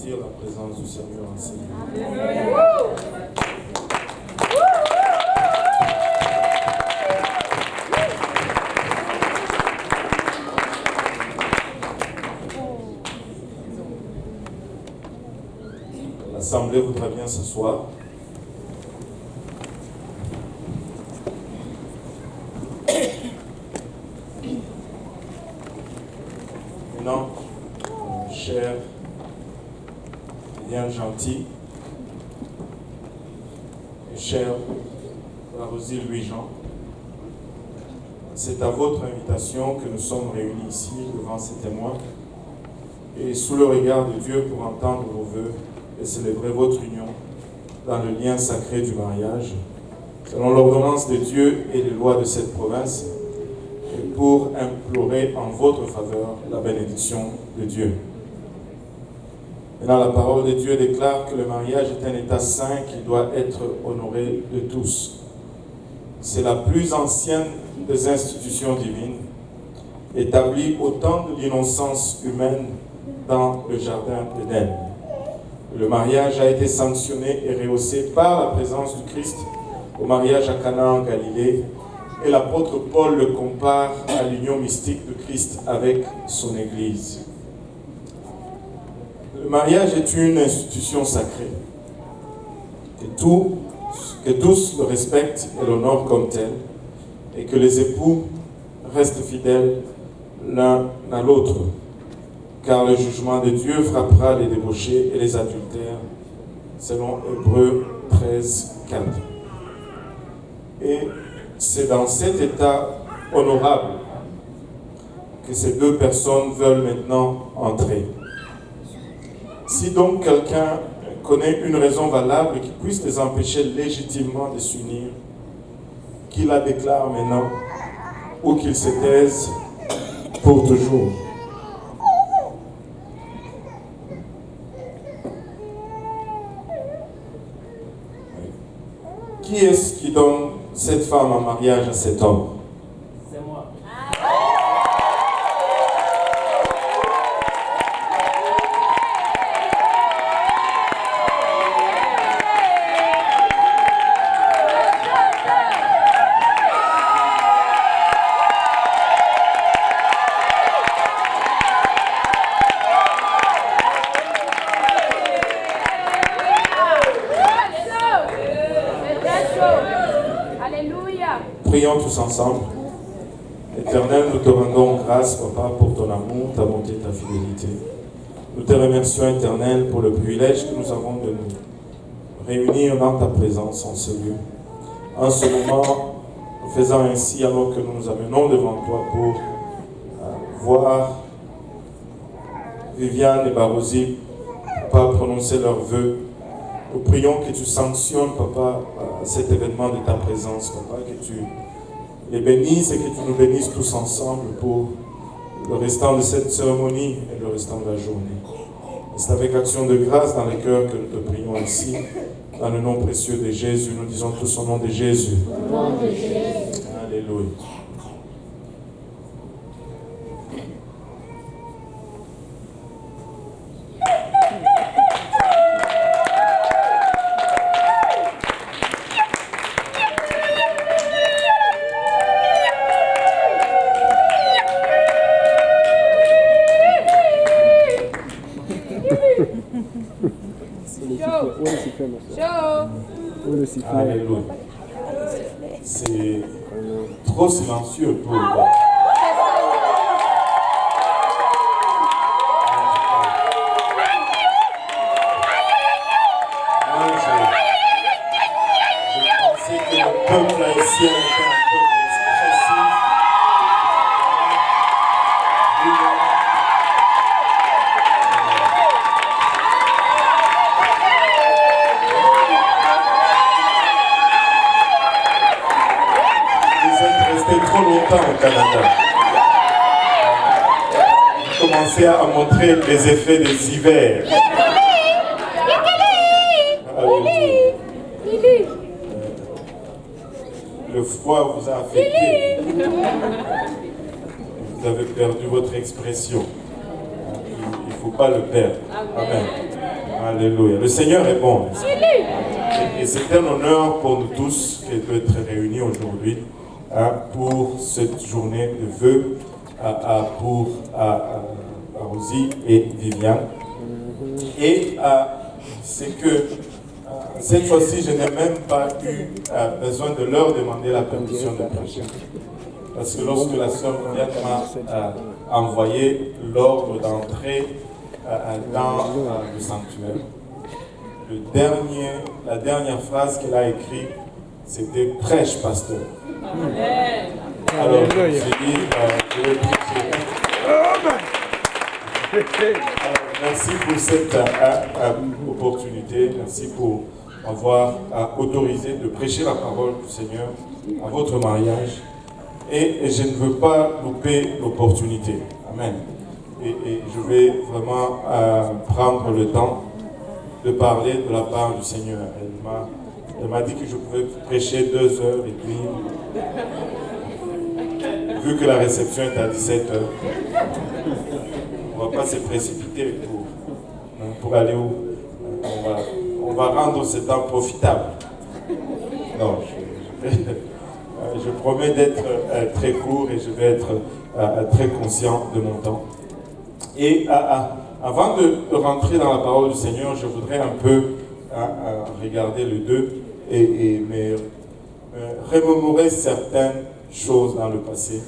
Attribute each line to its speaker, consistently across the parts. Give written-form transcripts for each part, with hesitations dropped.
Speaker 1: sentir la présence du Seigneur en ces lieux. L'Assemblée voudra bien s'asseoir. Maintenant, cher, bien gentil, et cher Rosy Louis-Jean, c'est à votre invitation que nous sommes réunis ici devant ces témoins et sous le regard de Dieu pour entendre vos vœux et célébrer votre union dans le lien sacré du mariage, selon l'ordonnance de Dieu et les lois de cette province, et pour implorer en votre faveur la bénédiction de Dieu. Maintenant, la parole de Dieu déclare que le mariage est un état saint qui doit être honoré de tous. C'est la plus ancienne des institutions divines, établie au temps de l'innocence humaine dans le jardin d'Éden. Le mariage a été sanctionné et rehaussé par la présence du Christ au mariage à Cana en Galilée, et l'apôtre Paul le compare à l'union mystique de Christ avec son Église. Le mariage est une institution sacrée, que tous le respectent et l'honorent comme tel, et que les époux restent fidèles l'un à l'autre, car le jugement de Dieu frappera les débauchés et les adultères, selon Hébreux 13, 4. Et c'est dans cet état honorable que ces deux personnes veulent maintenant entrer. Si donc quelqu'un connaît une raison valable qui puisse les empêcher légitimement de s'unir, qu'il la déclare maintenant ou qu'il se taise pour toujours. Qui est-ce qui donne cette femme en mariage à cet homme?
Speaker 2: C'est moi.
Speaker 1: Prions tous ensemble. Éternel, nous te rendons grâce, Papa, pour ton amour, ta bonté, ta fidélité. Nous te remercions, Éternel, pour le privilège que nous avons de nous réunir dans ta présence en ce lieu. En ce moment, nous faisons ainsi alors que nous nous amenons devant toi pour voir Viviane et Barosi, Papa, prononcer leurs vœux. Nous prions que tu sanctionnes, Papa, cet événement de ta présence, Papa, que tu les bénisses et que tu nous bénisses tous ensemble pour le restant de cette cérémonie et le restant de la journée. Et c'est avec action de grâce dans le cœur que nous te prions ici, dans le nom précieux de Jésus. Nous disons tous au nom de Jésus.
Speaker 3: Au nom de Jésus.
Speaker 1: Alléluia. Alléluia. C'est trop silencieux pour moi. Je pensais que le peuple haïtien était un peuple expressif. Trop longtemps au Canada. Commencer à montrer les effets des hivers. Le froid vous a affecté. Vous avez perdu votre expression. Il ne faut pas le perdre. Amen. Alléluia. Le Seigneur est bon. Et c'est un honneur pour nous tous d'être réunis aujourd'hui pour cette journée de vœux pour Rosie et Viviane. Et c'est que cette fois-ci, je n'ai même pas eu besoin de leur demander la permission de prêcher. Parce que lorsque la sœur Viviane m'a envoyé l'ordre d'entrer dans le sanctuaire, la dernière phrase qu'elle a écrite, c'était « Prêche, pasteur ». Alors, je me suis dit, je vais prêcher. Alors, merci pour cette opportunité, merci pour m'avoir autorisé de prêcher la parole du Seigneur à votre mariage. Et je ne veux pas louper l'opportunité. Amen. Et je vais vraiment prendre le temps de parler de la part du Seigneur. Elle m'a dit que je pouvais prêcher 2 heures et demie. Vu que la réception est à 17 heures, on ne va pas se précipiter pour aller où on va rendre ce temps profitable. Non, je promets d'être très court et je vais être très conscient de mon temps. Et avant de rentrer dans la parole du Seigneur, je voudrais un peu regarder le 2 et me remémorer certaines choses dans le passé.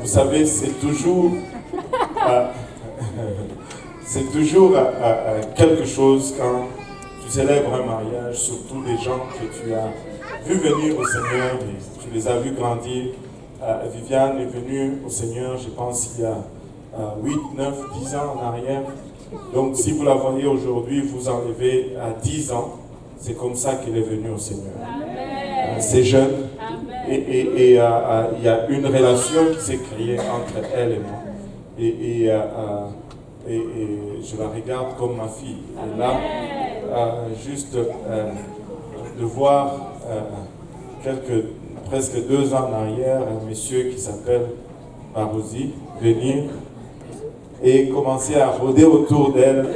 Speaker 1: Vous savez, c'est toujours quelque chose quand tu célèbres un mariage, surtout des gens que tu as vu venir au Seigneur et tu les as vus grandir. Viviane est venue au Seigneur, je pense, il y a 8, 9, 10 ans en arrière. Donc, si vous la voyez aujourd'hui, vous enlevez à 10 ans. C'est comme ça qu'elle est venue au Seigneur. C'est jeune. Et il y a une relation qui s'est créée entre elle et moi. Et je la regarde comme ma fille. Et là, juste de voir presque 2 ans en arrière, un monsieur qui s'appelle Rosie venir et commencer à rôder autour d'elle,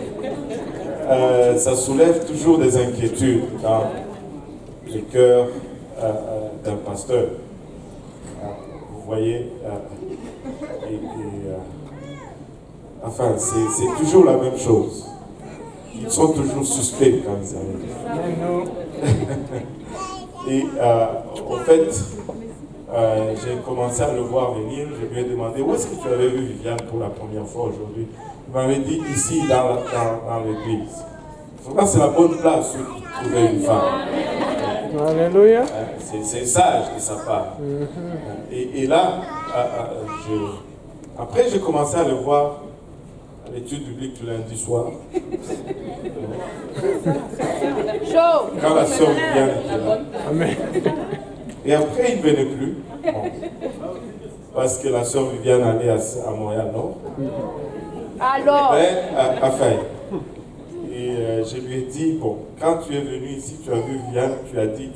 Speaker 1: ça soulève toujours des inquiétudes dans le cœur d'un pasteur. Vous voyez, enfin, c'est toujours la même chose. Ils sont toujours suspects quand ils arrivent. Et en fait, j'ai commencé à le voir venir. Je lui ai demandé où est-ce que tu avais vu Viviane pour la première fois aujourd'hui. Il m'avait dit ici dans l'église. C'est la bonne place où trouver une femme.
Speaker 2: Alléluia.
Speaker 1: C'est sage de sa part. Et là, après j'ai commencé à le voir à l'étude biblique du lundi soir. Quand la sœur Viviane était là.
Speaker 2: Amen.
Speaker 1: Et après, il ne venait plus. Bon. Parce que la sœur Viviane allait à Montréal-Nord.
Speaker 3: Alors.
Speaker 1: Enfin. Et je lui ai dit, bon, quand tu es venu ici, tu as vu Viviane,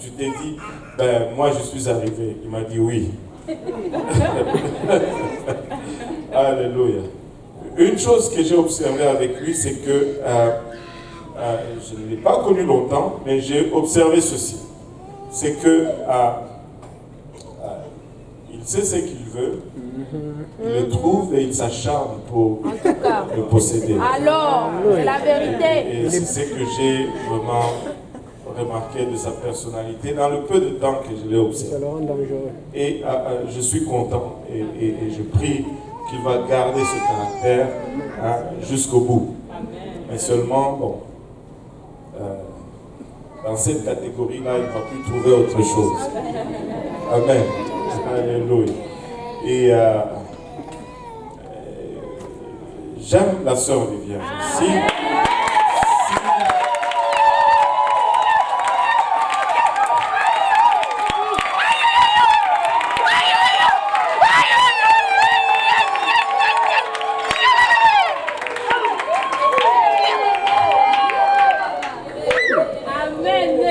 Speaker 1: tu t'es dit, ben moi je suis arrivé. Il m'a dit oui. Alléluia. Une chose que j'ai observée avec lui, c'est que je ne l'ai pas connu longtemps, mais j'ai observé ceci. C'est que il sait ce qu'il veut, il le trouve et il s'acharne pour le posséder.
Speaker 3: Alors, c'est la vérité.
Speaker 1: Et c'est ce que j'ai vraiment remarqué de sa personnalité dans le peu de temps que je l'ai observé. Et je suis content et je prie qu'il va garder ce caractère jusqu'au bout. Mais seulement, bon, dans cette catégorie-là, il ne va plus trouver autre chose. Amen. Alléluia. Et j'aime la sœur Viviane.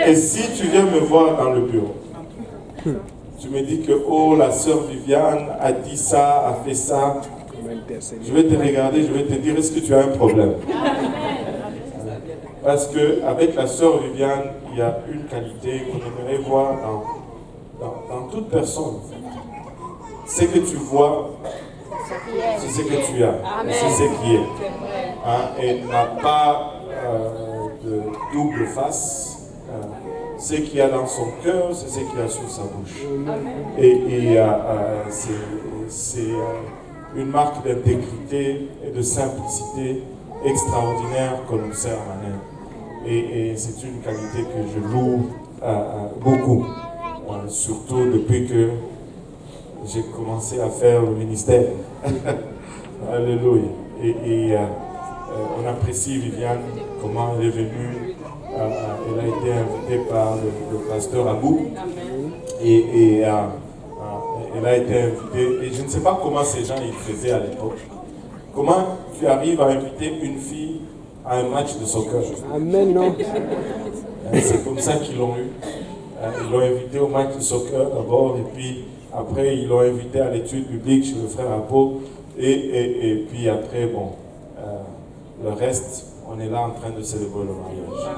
Speaker 1: Et si tu viens me voir dans le bureau, tu me dis que, oh, la sœur Viviane a dit ça, a fait ça, je vais te regarder, je vais te dire, est-ce que tu as un problème? Parce qu'avec la sœur Viviane, il y a une qualité qu'on aimerait voir dans toute personne. En fait. Ce que tu vois, c'est ce que tu as. C'est ce qui est. Hein, et n'a pas de double face. Ce qu'il y a dans son cœur, c'est ce qu'il y a sur sa bouche. Et c'est une marque d'intégrité et de simplicité extraordinaire qu'on observe en elle. Et c'est une qualité que je loue beaucoup, surtout depuis que j'ai commencé à faire le ministère. Alléluia. Et on apprécie Viviane, comment elle est venue. Elle a été invitée par le pasteur Abou. Et elle a été invitée. Et je ne sais pas comment ces gens ils faisaient à l'époque. Comment tu arrives à inviter une fille à un match de soccer?
Speaker 2: Amen, non.
Speaker 1: C'est comme ça qu'ils l'ont eu. Ils l'ont invité au match de soccer d'abord, et puis après ils l'ont invité à l'étude biblique chez le frère Apo. Et puis après, bon, le reste, on est là en train de célébrer le mariage.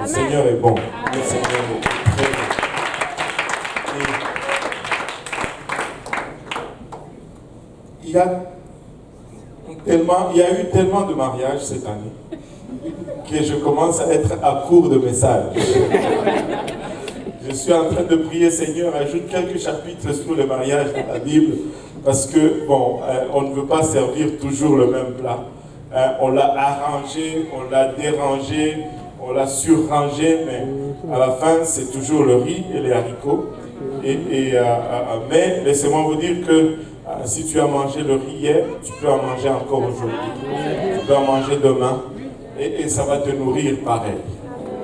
Speaker 1: Le Seigneur est bon. Le Seigneur est très bon. Il y a eu tellement de mariages cette année que je commence à être à court de messages. Je suis en train de prier, Seigneur, ajoute quelques chapitres sur le mariage dans la Bible, parce que, bon, on ne veut pas servir toujours le même plat. On l'a arrangé, on l'a dérangé, on l'a surrangé, mais à la fin, c'est toujours le riz et les haricots. Mais laissez-moi vous dire que si tu as mangé le riz hier, tu peux en manger encore aujourd'hui. Tu peux en manger demain, et ça va te nourrir pareil.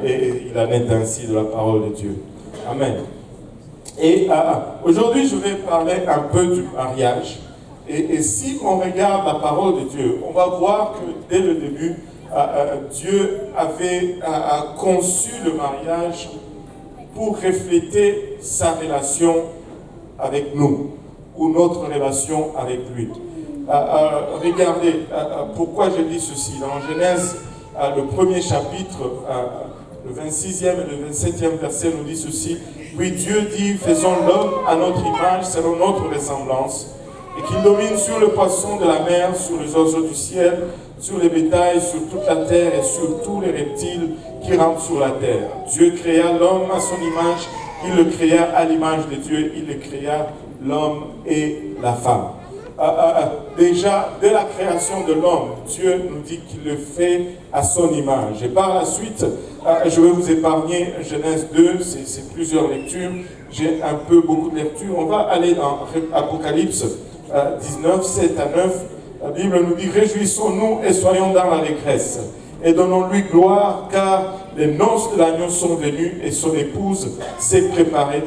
Speaker 1: Et il en est ainsi de la parole de Dieu. Amen. Et aujourd'hui, je vais parler un peu du mariage. Et si on regarde la parole de Dieu, on va voir que dès le début, Dieu avait conçu le mariage pour refléter sa relation avec nous, ou notre relation avec lui. Regardez, pourquoi je dis ceci. Dans Genèse, le premier chapitre, le 26e et le 27e verset nous dit ceci. Puis Dieu dit, faisons l'homme à notre image, selon notre ressemblance, et qu'il domine sur le poisson de la mer, sur les oiseaux du ciel, sur les bétails, sur toute la terre et sur tous les reptiles qui rampent sur la terre. Dieu créa l'homme à son image, il le créa à l'image de Dieu, il le créa l'homme et la femme. Déjà, dès la création de l'homme, Dieu nous dit qu'il le fait à son image. Et par la suite, je vais vous épargner Genèse 2, c'est plusieurs lectures. J'ai beaucoup de lectures. On va aller dans Apocalypse 19, 7 à 9. La Bible nous dit, réjouissons-nous et soyons dans l'allégresse. Et donnons-lui gloire, car les noces de l'agneau sont venues et son épouse s'est préparée.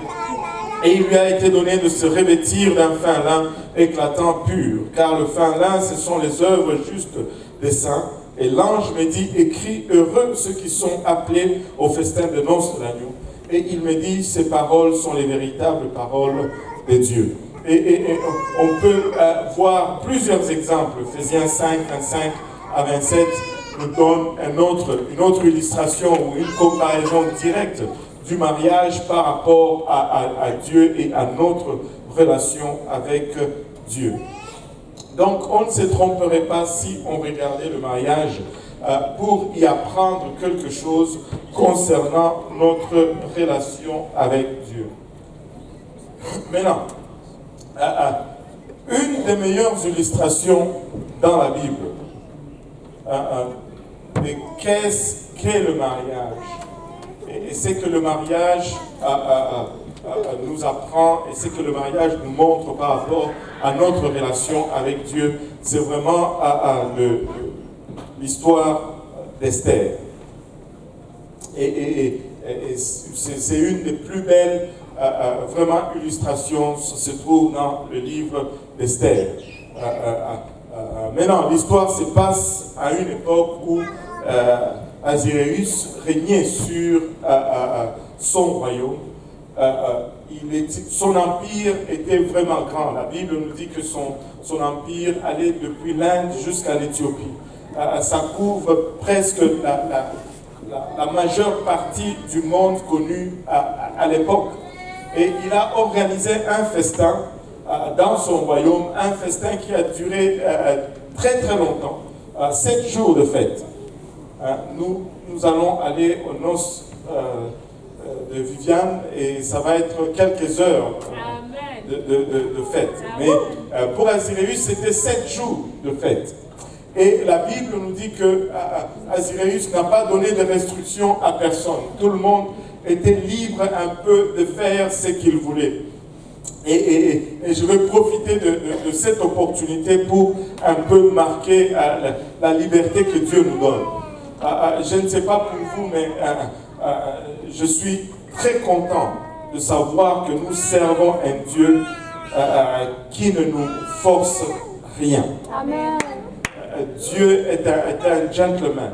Speaker 1: Et il lui a été donné de se revêtir d'un fin lin éclatant pur, car le fin lin, ce sont les œuvres justes des saints. Et l'ange me dit, écrit, heureux ceux qui sont appelés au festin de noces de l'agneau. Et il me dit, ces paroles sont les véritables paroles de Dieu. Et on peut voir plusieurs exemples. Ephésiens 5, 25 à 27 nous donne une autre illustration ou une comparaison directe du mariage par rapport à Dieu et à notre relation avec Dieu. Donc, on ne se tromperait pas si on regardait le mariage pour y apprendre quelque chose concernant notre relation avec Dieu. Maintenant, une des meilleures illustrations dans la Bible de qu'est-ce qu'est le mariage, et c'est que le mariage nous apprend, et c'est que le mariage nous montre par rapport à notre relation avec Dieu, c'est vraiment l'histoire d'Esther. Et c'est une des plus belles vraiment illustrations, ça se trouve dans le livre d'Esther. Maintenant, l'histoire se passe à une époque où Ahasuérus régnait sur son royaume. Son empire était vraiment grand. La Bible nous dit que son empire allait depuis l'Inde jusqu'à l'Éthiopie. ça couvre presque la majeure partie du monde connu à l'époque. Et il a organisé un festin dans son royaume, un festin qui a duré très très longtemps, 7 jours de fête. Nous allons aller aux noces de Viviane et ça va être quelques heures de fête. Mais pour Aziréus, c'était 7 jours de fête. Et la Bible nous dit que Aziréus n'a pas donné de restrictions à personne. Tout le monde était libre un peu de faire ce qu'il voulait. Et je veux profiter de cette opportunité pour un peu marquer la liberté que Dieu nous donne. Je ne sais pas pour vous, mais je suis très content de savoir que nous servons un Dieu qui ne nous force rien.
Speaker 3: Amen.
Speaker 1: Dieu est un gentleman.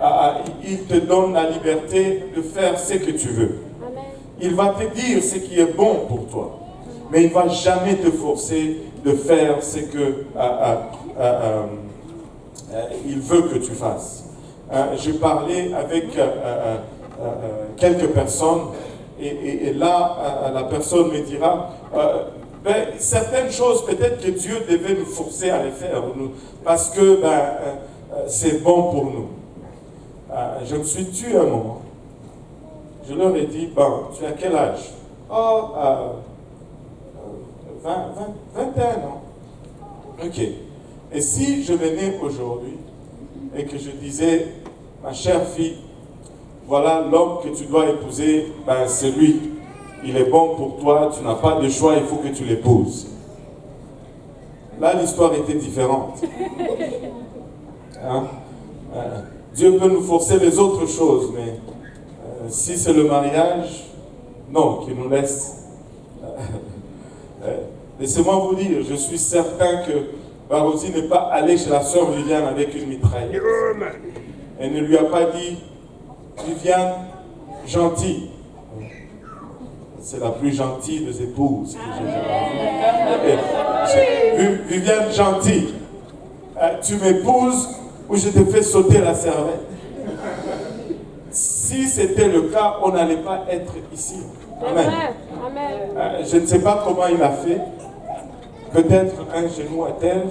Speaker 3: Amen.
Speaker 1: Il te donne la liberté de faire ce que tu veux.
Speaker 3: Amen.
Speaker 1: Il va te dire ce qui est bon pour toi. Mais il ne va jamais te forcer de faire ce que il veut que tu fasses. J'ai parlé avec quelques personnes et là, la personne me dira certaines choses, peut-être que Dieu devait nous forcer à les faire parce que c'est bon pour nous. Je me suis tué un moment. Je leur ai dit, tu as quel âge? 21 ans. Ok. Et si je venais aujourd'hui et que je disais, ma chère fille, voilà l'homme que tu dois épouser, c'est lui. Il est bon pour toi, tu n'as pas de choix, il faut que tu l'épouses. Là, l'histoire était différente. Hein? Dieu peut nous forcer les autres choses, mais si c'est le mariage, non, qu'il nous laisse. Laissez-moi vous dire, je suis certain que Barosi n'est pas allé chez la sœur Viviane avec une mitrailleuse. Elle ne lui a pas dit, Viviane, gentille. C'est la plus gentille des épouses que j'ai jamais vue. Viviane, gentille, tu m'épouses ou je te fais sauter la cervelle. Si c'était le cas, on n'allait pas être ici. Amen. Je ne sais pas comment il a fait. Peut-être un genou à terre,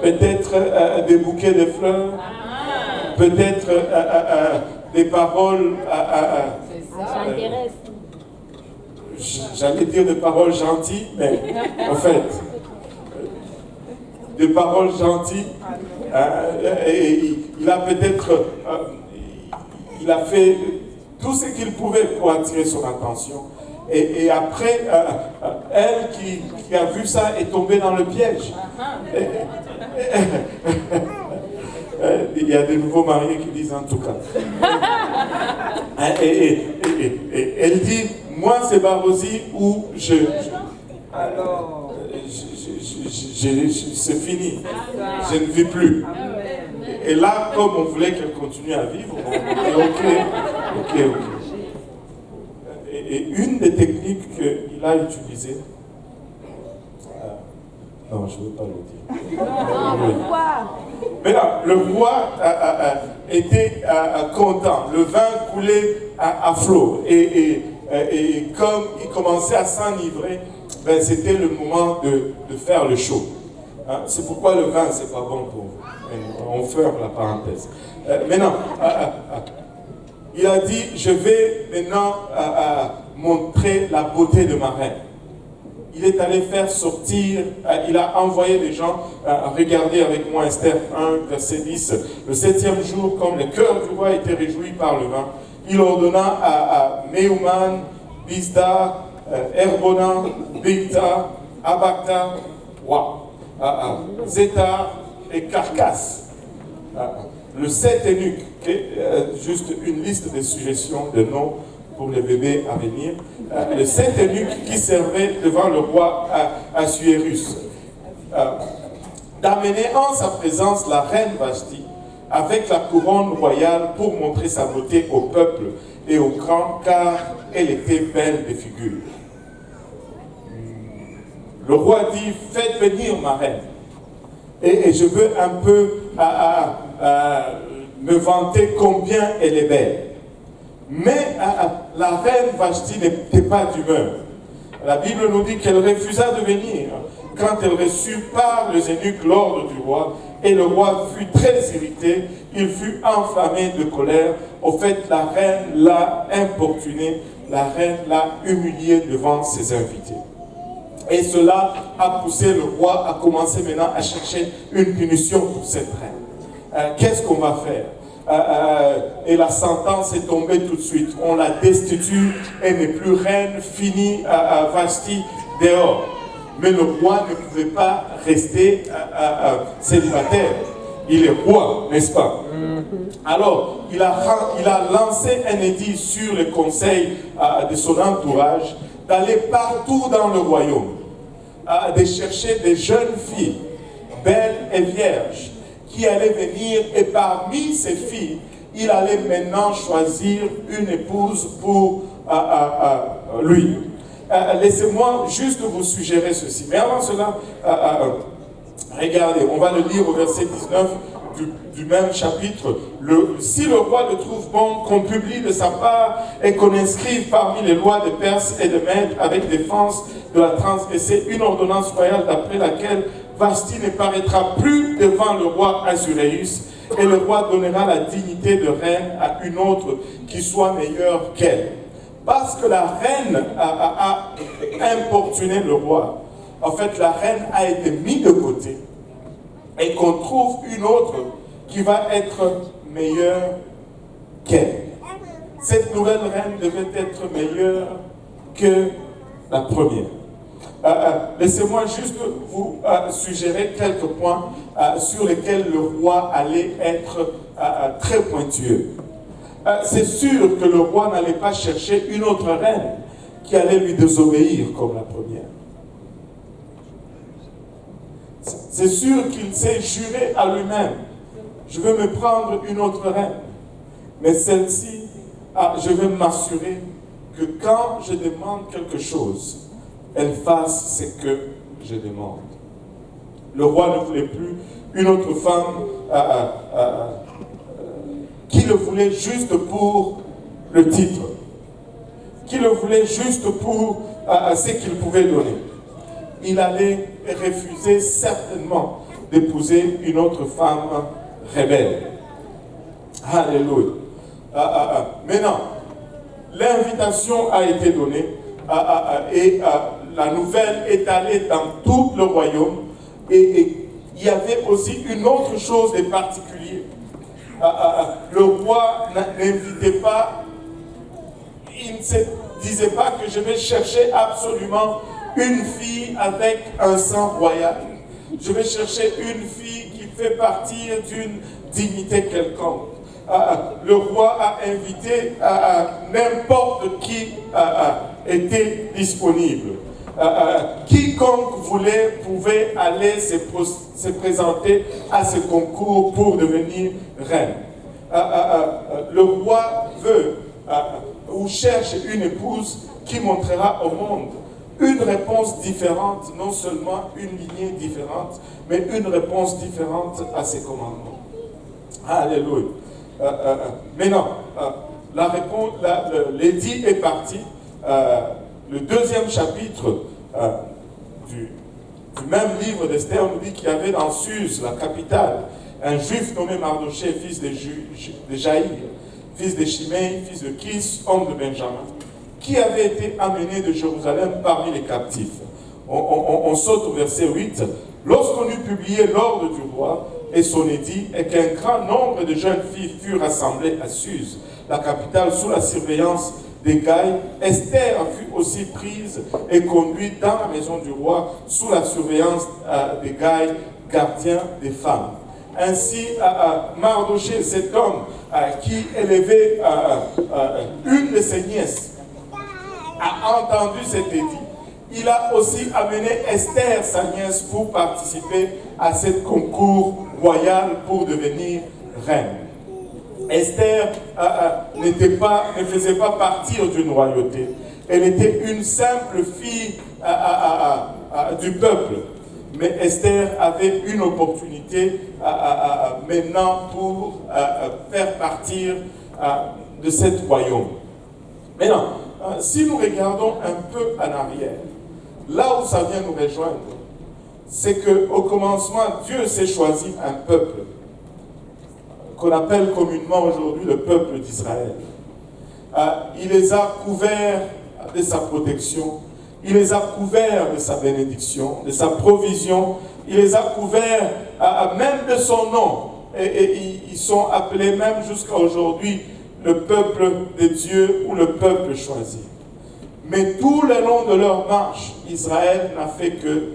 Speaker 1: peut-être des bouquets de fleurs, peut-être des paroles. J'allais dire des paroles gentilles, mais en fait, des paroles gentilles. Et il a peut-être, il a fait tout ce qu'il pouvait pour attirer son attention. Et après, elle qui a vu ça est tombée dans le piège. Il y a des nouveaux mariés qui disent en tout cas. Et elle dit, moi c'est Barosi où c'est fini. Je ne vis plus. Et là, comme on voulait qu'elle continue à vivre, on dit ok. Et une des techniques qu'il a utilisées, non, je ne veux pas le dire.
Speaker 3: Pourquoi?
Speaker 1: Mais là, le roi était content, le vin coulait à flot. Et comme il commençait à s'enivrer, c'était le moment de faire le show. C'est pourquoi le vin, c'est pas bon pour vous. On ferme la parenthèse. Maintenant, il a dit, je vais maintenant montrer la beauté de ma reine. Il est allé faire sortir, il a envoyé les gens, regardez avec moi Esther 1, verset 10, le 7e jour, comme le cœur du roi était réjoui par le vin, il ordonna à Mehuman, Bizda, Erbona, Bigta, Abagta, Zétar et Carcasse. Le 7 eunuques, juste une liste de suggestions de noms pour les bébés à venir. Le 7 eunuques qui servaient devant le roi Assuérus. D'amener en sa présence la reine Vashti avec la couronne royale pour montrer sa beauté au peuple et aux grands, car elle était belle de figure. Le roi dit, faites venir ma reine. Et je veux un peu me vanter combien elle est belle. Mais la reine Vashti n'était pas d'humeur. La Bible nous dit qu'elle refusa de venir quand elle reçut par les eunuques l'ordre du roi. Et le roi fut très irrité, il fut enflammé de colère. Au fait, la reine l'a importuné, la reine l'a humilié devant ses invités. Et cela a poussé le roi à commencer maintenant à chercher une punition pour cette reine. Qu'est-ce qu'on va faire? Et la sentence est tombée tout de suite. On la destitue, elle n'est plus reine, fini Vashti dehors. Mais le roi ne pouvait pas rester célibataire. Il est roi, n'est-ce pas? Alors, il a lancé un édit sur le conseil de son entourage d'aller partout dans le royaume, de chercher des jeunes filles, belles et vierges, qui allaient venir, et parmi ces filles, il allait maintenant choisir une épouse pour lui. Laissez-moi juste vous suggérer ceci. Mais avant cela, regardez, on va le lire au verset 19 du même chapitre. Si le roi le trouve bon, qu'on publie de sa part et qu'on inscrive parmi les lois de Perse et de Mède avec défense de la transgresser une ordonnance royale d'après laquelle Vashti ne paraîtra plus devant le roi Assuérus, et le roi donnera la dignité de reine à une autre qui soit meilleure qu'elle. Parce que la reine a importuné le roi. En fait, la reine a été mise de côté et qu'on trouve une autre qui va être meilleure qu'elle. Cette nouvelle reine devait être meilleure que la première. Laissez-moi juste vous suggérer quelques points sur lesquels le roi allait être très pointueux. C'est sûr que le roi n'allait pas chercher une autre reine qui allait lui désobéir comme la première. C'est sûr qu'il s'est juré à lui-même, je vais me prendre une autre reine, mais celle-ci, je vais m'assurer que quand je demande quelque chose, elle fasse ce que je demande. Le roi ne voulait plus une autre femme qui le voulait juste pour le titre, qui le voulait juste pour ce qu'il pouvait donner. Il allait refuser certainement d'épouser une autre femme rebelle. Alléluia. Maintenant, l'invitation a été donnée et la nouvelle est allée dans tout le royaume, et il y avait aussi une autre chose de particulier. Le roi n'invitait pas, il ne se disait pas que je vais chercher absolument une fille avec un sang royal. Je vais chercher une fille qui fait partie d'une dignité quelconque. Le roi a invité n'importe qui était disponible. Quiconque voulait pouvait aller se présenter à ce concours pour devenir reine. Le roi veut ou cherche une épouse qui montrera au monde une réponse différente, non seulement une lignée différente, mais une réponse différente à ses commandements. Alléluia. Maintenant, la réponse, l'édit est parti. Le deuxième chapitre du même livre d'Esther nous dit qu'il y avait dans Suse, la capitale, un juif nommé Mardochée, fils de Jaïr, fils de Shimei, fils de Kis, homme de Benjamin, qui avait été amené de Jérusalem parmi les captifs. On saute au verset 8. Lorsqu'on eut publié l'ordre du roi et son édit, et qu'un grand nombre de jeunes filles furent rassemblées à Suse, la capitale, sous la surveillance des Gaïs, Esther fut aussi prise et conduite dans la maison du roi sous la surveillance des Gaïs, gardiens des femmes. Ainsi, Mardochée, cet homme qui élevait une de ses nièces, a entendu cet édit. Il a aussi amené Esther, sa nièce, pour participer à ce concours royal pour devenir reine. Esther ne faisait pas partie d'une royauté. Elle était une simple fille du peuple. Mais Esther avait une opportunité maintenant pour faire partir de cet royaume. Maintenant, si nous regardons un peu en arrière, là où ça vient nous rejoindre, c'est qu'au commencement, Dieu s'est choisi un peuple qu'on appelle communément aujourd'hui le peuple d'Israël. Il les a couverts de sa protection, il les a couverts de sa bénédiction, de sa provision, il les a couverts même de son nom. Et ils sont appelés même jusqu'à aujourd'hui le peuple de Dieu ou le peuple choisi. Mais tout le long de leur marche, Israël n'a fait que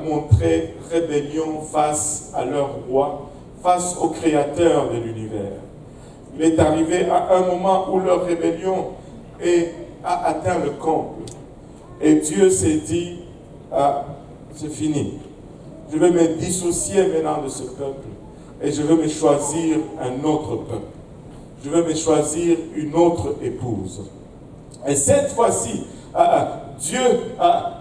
Speaker 1: montrer rébellion face à leur roi, face au créateur de l'univers. Il est arrivé à un moment où leur rébellion a atteint le comble. Et Dieu s'est dit, c'est fini. Je vais me dissocier maintenant de ce peuple et je vais me choisir un autre peuple. Je vais me choisir une autre épouse. Et cette fois-ci, Dieu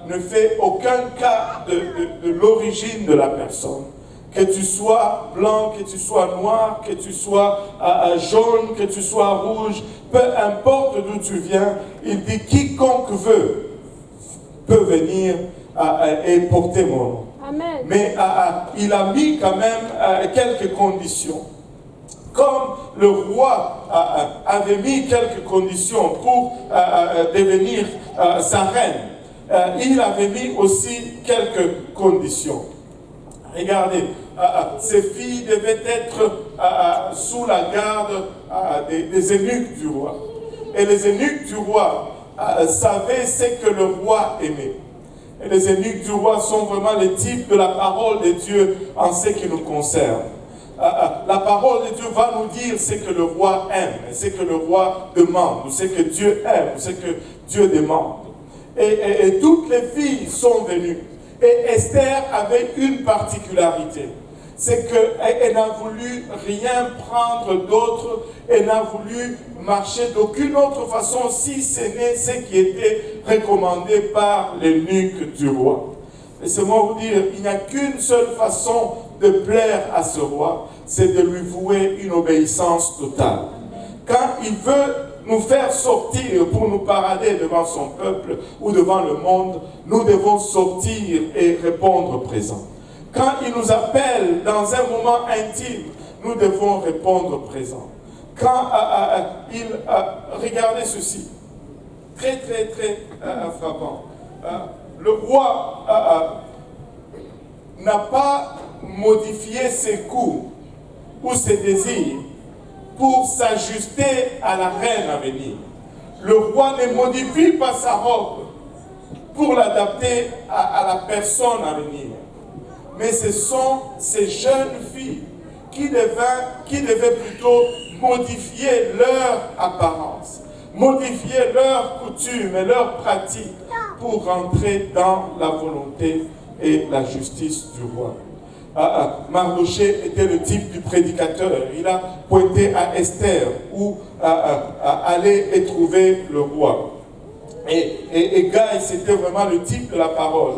Speaker 1: ne fait aucun cas de l'origine de la personne. Que tu sois blanc, que tu sois noir, que tu sois jaune, que tu sois rouge, peu importe d'où tu viens, il dit quiconque veut peut venir et porter mon nom.
Speaker 3: Amen.
Speaker 1: Mais il a mis quand même quelques conditions. Comme le roi avait mis quelques conditions pour devenir sa reine, il avait mis aussi quelques conditions. Regardez, ces filles devaient être sous la garde des eunuques du roi. Et les eunuques du roi savaient ce que le roi aimait. Et les eunuques du roi sont vraiment les types de la parole de Dieu en ce qui nous concerne. La parole de Dieu va nous dire ce que le roi aime, ce que le roi demande, ou ce que Dieu aime, ou ce que Dieu demande. Et toutes les filles sont venues. Et Esther avait une particularité. C'est qu'elle n'a voulu rien prendre d'autre, elle n'a voulu marcher d'aucune autre façon si ce n'est ce qui était recommandé par l'eunuque du roi. Laissez-moi vous dire, il n'y a qu'une seule façon de plaire à ce roi, c'est de lui vouer une obéissance totale. Quand il veut nous faire sortir pour nous parader devant son peuple ou devant le monde, nous devons sortir et répondre présent. Quand il nous appelle dans un moment intime, nous devons répondre présent. Quand regardez ceci, très frappant. Le roi n'a pas modifié ses goûts ou ses désirs pour s'ajuster à la reine à venir. Le roi ne modifie pas sa robe pour l'adapter à la personne à venir. Mais ce sont ces jeunes filles qui devaient plutôt modifier leur apparence, modifier leurs coutumes et leurs pratiques pour rentrer dans la volonté et la justice du roi. Mardochée était le type du prédicateur. Il a pointé à Esther où aller et trouver le roi. Et Gaï, c'était vraiment le type de la parole.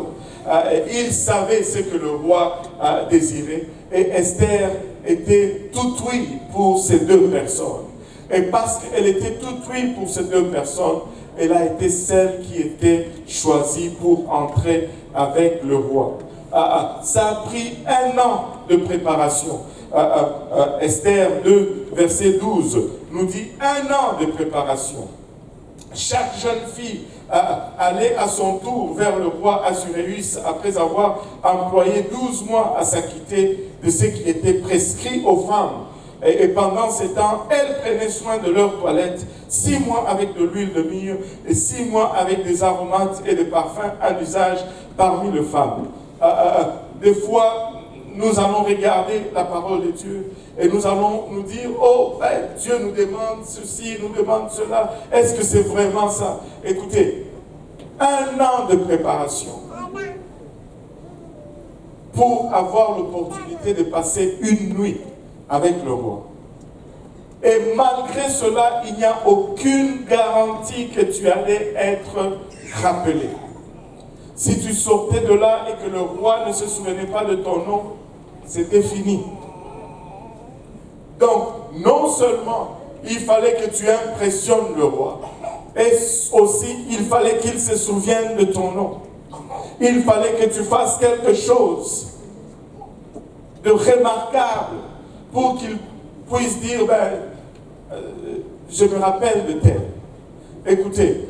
Speaker 1: Il savait ce que le roi désirait. Et Esther était tout oui pour ces deux personnes. Et parce qu'elle était tout oui pour ces deux personnes, elle a été celle qui était choisie pour entrer avec le roi. Ça a pris 1 an de préparation. Esther 2, verset 12, nous dit 1 an de préparation. Chaque jeune fille allait à son tour vers le roi Assuérus après avoir employé 12 mois à s'acquitter de ce qui était prescrit aux femmes. Et pendant ces temps, elles prenaient soin de leur toilette, 6 mois avec de l'huile de myrrhe et 6 mois avec des aromates et des parfums à l'usage parmi les femmes. Des fois, nous allons regarder la parole de Dieu et nous allons nous dire, oh, ben, Dieu nous demande ceci, nous demande cela. Est-ce que c'est vraiment ça? Écoutez, 1 an de préparation pour avoir l'opportunité de passer une nuit avec le roi. Et malgré cela, il n'y a aucune garantie que tu allais être rappelé. Si tu sortais de là et que le roi ne se souvenait pas de ton nom, c'était fini. Donc, non seulement il fallait que tu impressionnes le roi, et aussi il fallait qu'il se souvienne de ton nom. Il fallait que tu fasses quelque chose de remarquable pour qu'il puisse dire, je me rappelle de tel. Écoutez,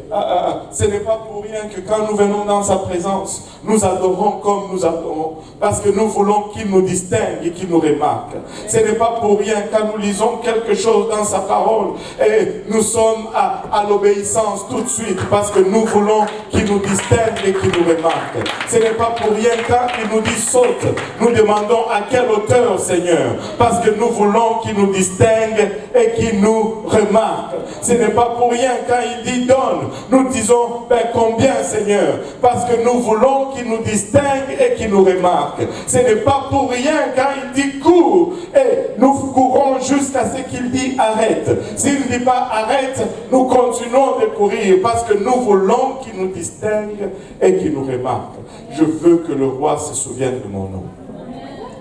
Speaker 1: ce n'est pas pour rien que quand nous venons dans sa présence, nous adorons comme nous adorons, parce que nous voulons qu'il nous distingue et qu'il nous remarque. Ce n'est pas pour rien quand nous lisons quelque chose dans sa parole et nous sommes à l'obéissance tout de suite, parce que nous voulons qu'il nous distingue et qu'il nous remarque. Ce n'est pas pour rien quand il nous dit saute, nous demandons à quelle hauteur, Seigneur, parce que nous voulons qu'il nous distingue et qu'il nous remarque. Ce n'est pas pour rien quand il dit donne, nous disons combien, Seigneur, parce que nous voulons qu'il nous distingue et qu'il nous remarque. Ce n'est pas pour rien quand il dit cours et nous courons jusqu'à ce qu'il dit arrête. S'il ne dit pas arrête, nous continuons de courir parce que nous voulons qu'il nous distingue et qu'il nous remarque. Je veux que le roi se souvienne de mon nom.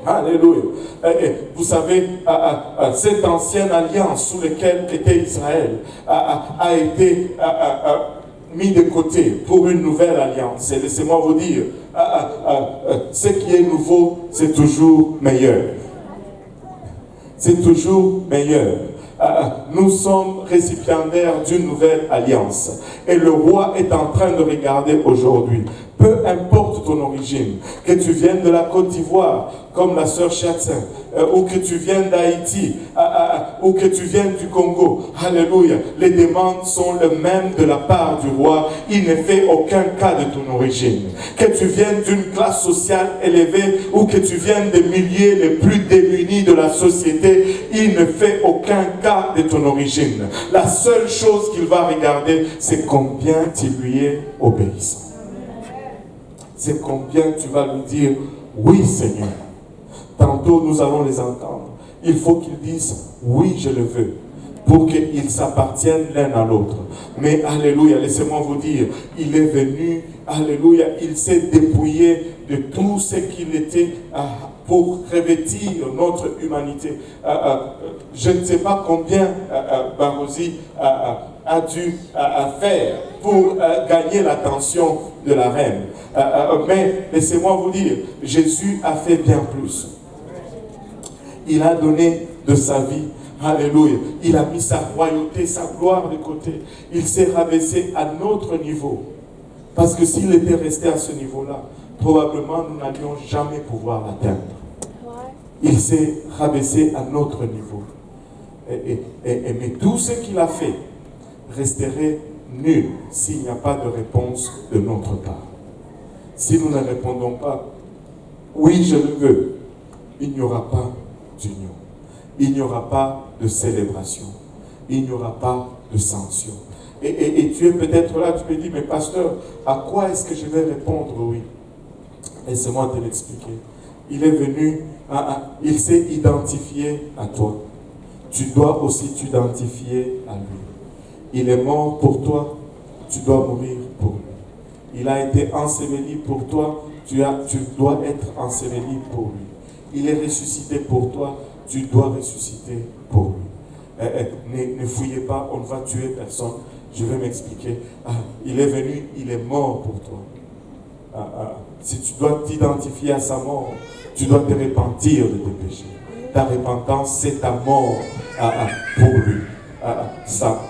Speaker 1: Alléluia. Vous savez, cette ancienne alliance sous laquelle était Israël a été mis de côté pour une nouvelle alliance. Et laissez-moi vous dire, ce qui est nouveau, c'est toujours meilleur. C'est toujours meilleur. Nous sommes récipiendaires d'une nouvelle alliance. Et le roi est en train de regarder aujourd'hui. Peu importe ton origine, que tu viennes de la Côte d'Ivoire, comme la sœur Chatsin, ou que tu viennes d'Haïti, ou que tu viennes du Congo, alléluia, les demandes sont les mêmes de la part du roi. Il ne fait aucun cas de ton origine. Que tu viennes d'une classe sociale élevée, ou que tu viennes des milieux les plus démunis de la société, il ne fait aucun cas de ton origine. La seule chose qu'il va regarder, c'est combien tu lui es obéissant. C'est combien tu vas lui dire, oui Seigneur. Tantôt nous allons les entendre. Il faut qu'ils disent, oui je le veux, pour qu'ils s'appartiennent l'un à l'autre. Mais alléluia, laissez-moi vous dire, il est venu, alléluia, il s'est dépouillé de tout ce qu'il était pour revêtir notre humanité. Je ne sais pas combien Barosi a dû faire pour gagner l'attention de la reine. Mais laissez-moi vous dire, Jésus a fait bien plus. Il a donné de sa vie. Alléluia. Il a mis sa royauté, sa gloire de côté. Il s'est rabaissé à notre niveau. Parce que s'il était resté à ce niveau-là, probablement nous n'allions jamais pouvoir l'atteindre. Il s'est rabaissé à notre niveau. Mais tout ce qu'il a fait resterait nul s'il n'y a pas de réponse de notre part. Si nous ne répondons pas, oui je le veux, il n'y aura pas d'union. Il n'y aura pas de célébration. Il n'y aura pas de sanction. Et tu es peut-être là, tu me dis, mais pasteur, à quoi est-ce que je vais répondre oui? Laissez-moi te l'expliquer. Il est venu, il s'est identifié à toi. Tu dois aussi t'identifier à lui. Il est mort pour toi, tu dois mourir pour lui. Il a été enseveli pour toi, tu dois être enseveli pour lui. Il est ressuscité pour toi, tu dois ressusciter pour lui. Ne fouillez pas, on ne va tuer personne. Je vais m'expliquer. Il est venu, il est mort pour toi. Si tu dois t'identifier à sa mort, tu dois te repentir de tes péchés. Ta repentance, c'est ta mort pour lui.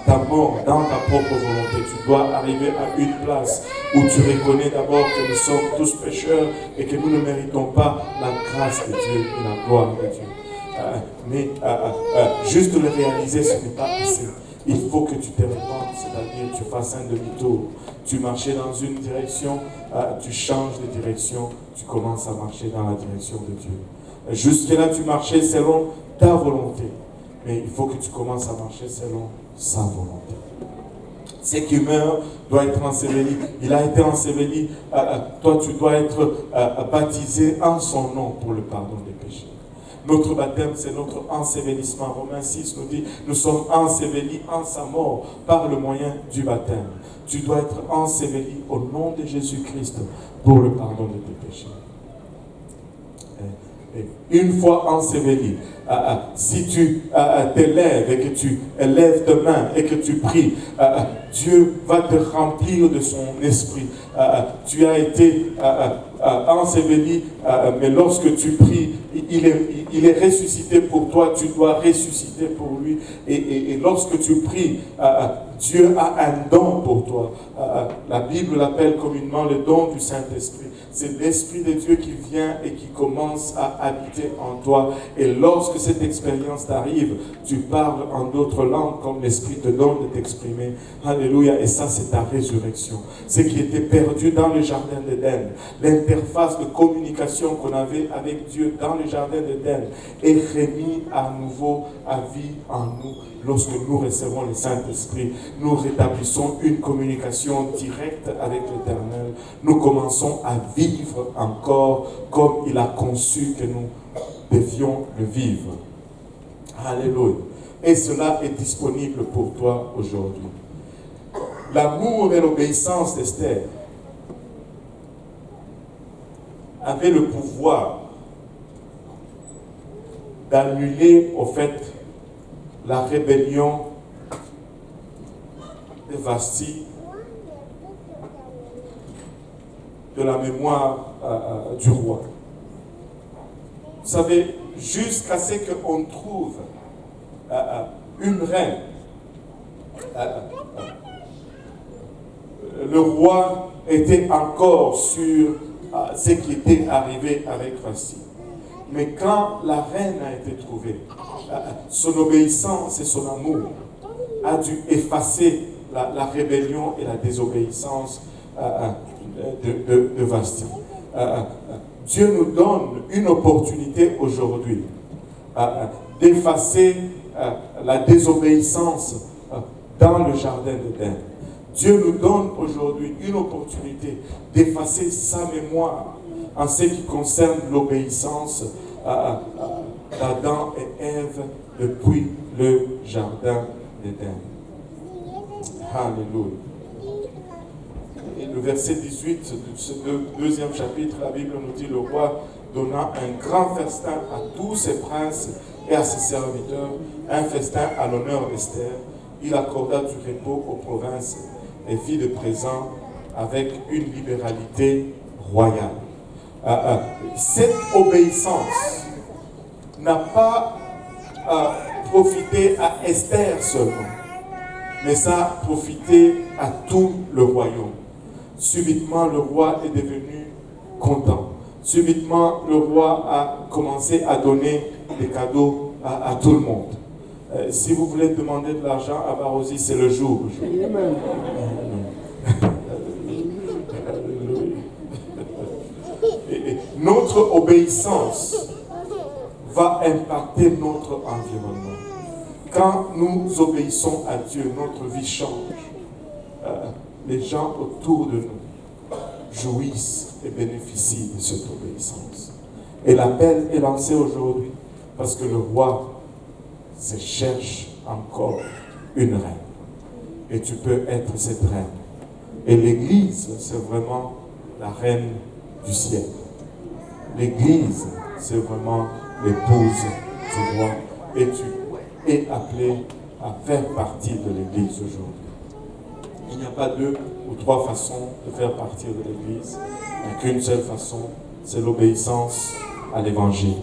Speaker 1: Ta mort dans ta propre volonté. Tu dois arriver à une place où tu reconnais d'abord que nous sommes tous pécheurs et que nous ne méritons pas la grâce de Dieu et la gloire de Dieu. Mais juste le réaliser, ce n'est pas assez. Il faut que tu te répandes, c'est-à-dire tu fasses un demi-tour. Tu marchais dans une direction, tu changes de direction, tu commences à marcher dans la direction de Dieu. Jusque-là, tu marchais selon ta volonté. Mais il faut que tu commences à marcher selon sa volonté. Ce qui meurt doit être enseveli. Il a été enseveli. Toi, tu dois être baptisé en son nom pour le pardon des péchés. Notre baptême, c'est notre ensevelissement. Romains 6 nous dit, nous sommes ensevelis en sa mort par le moyen du baptême. Tu dois être enseveli au nom de Jésus-Christ pour le pardon de tes péchés. Et une fois enseveli, si tu t'élèves et que tu élèves tes mains et que tu pries, Dieu va te remplir de son esprit. Tu as été enseveli, mais lorsque tu pries, il est ressuscité pour toi, tu dois ressusciter pour lui. Et lorsque tu pries, Dieu a un don pour toi. La Bible l'appelle communément le don du Saint-Esprit. C'est l'Esprit de Dieu qui vient et qui commence à habiter en toi. Et lorsque cette expérience t'arrive, tu parles en d'autres langues comme l'Esprit te donne de t'exprimer. Alléluia. Et ça, c'est ta résurrection. Ce qui était perdu dans le jardin d'Éden, l'interface de communication qu'on avait avec Dieu dans le jardin d'Éden est remis à nouveau à vie en nous. Lorsque nous recevons le Saint-Esprit, nous rétablissons une communication directe avec l'Éternel. Nous commençons à vivre encore comme il a conçu que nous devions le vivre. Alléluia. Et cela est disponible pour toi aujourd'hui. L'amour et l'obéissance d'Esther avaient le pouvoir d'annuler, au fait, la rébellion de Vasti de la mémoire du roi. Vous savez, jusqu'à ce qu'on trouve une reine, le roi était encore sur ce qui était arrivé avec Vasti. Mais quand la reine a été trouvée, son obéissance et son amour a dû effacer la rébellion et la désobéissance de Vasti. Dieu nous donne une opportunité aujourd'hui d'effacer la désobéissance dans le jardin d'Éden. Dieu nous donne aujourd'hui une opportunité d'effacer sa mémoire en ce qui concerne l'obéissance d'Adam et Ève depuis le jardin d'Éden. Alléluia. Et le verset 18 de ce deuxième chapitre, la Bible nous dit, le roi donna un grand festin à tous ses princes et à ses serviteurs, un festin à l'honneur d'Esther. Il accorda du repos aux provinces et fit de présents avec une libéralité royale. Cette obéissance n'a pas profité à Esther seulement, mais ça a profité à tout le royaume. Subitement, le roi est devenu content. Subitement, le roi a commencé à donner des cadeaux à tout le monde. Si vous voulez demander de l'argent à Barosi, c'est le jour. Et notre obéissance va impacter notre environnement. Quand nous obéissons à Dieu, notre vie change. Les gens autour de nous jouissent et bénéficient de cette obéissance. Et l'appel est lancé aujourd'hui parce que le roi se cherche encore une reine. Et tu peux être cette reine. Et l'Église, c'est vraiment la reine du ciel. L'Église, c'est vraiment l'épouse du roi. Et tu es appelé à faire partie de l'Église aujourd'hui. Il n'y a pas deux ou trois façons de faire partie de l'Église. Il n'y a qu'une seule façon, c'est l'obéissance à l'Évangile.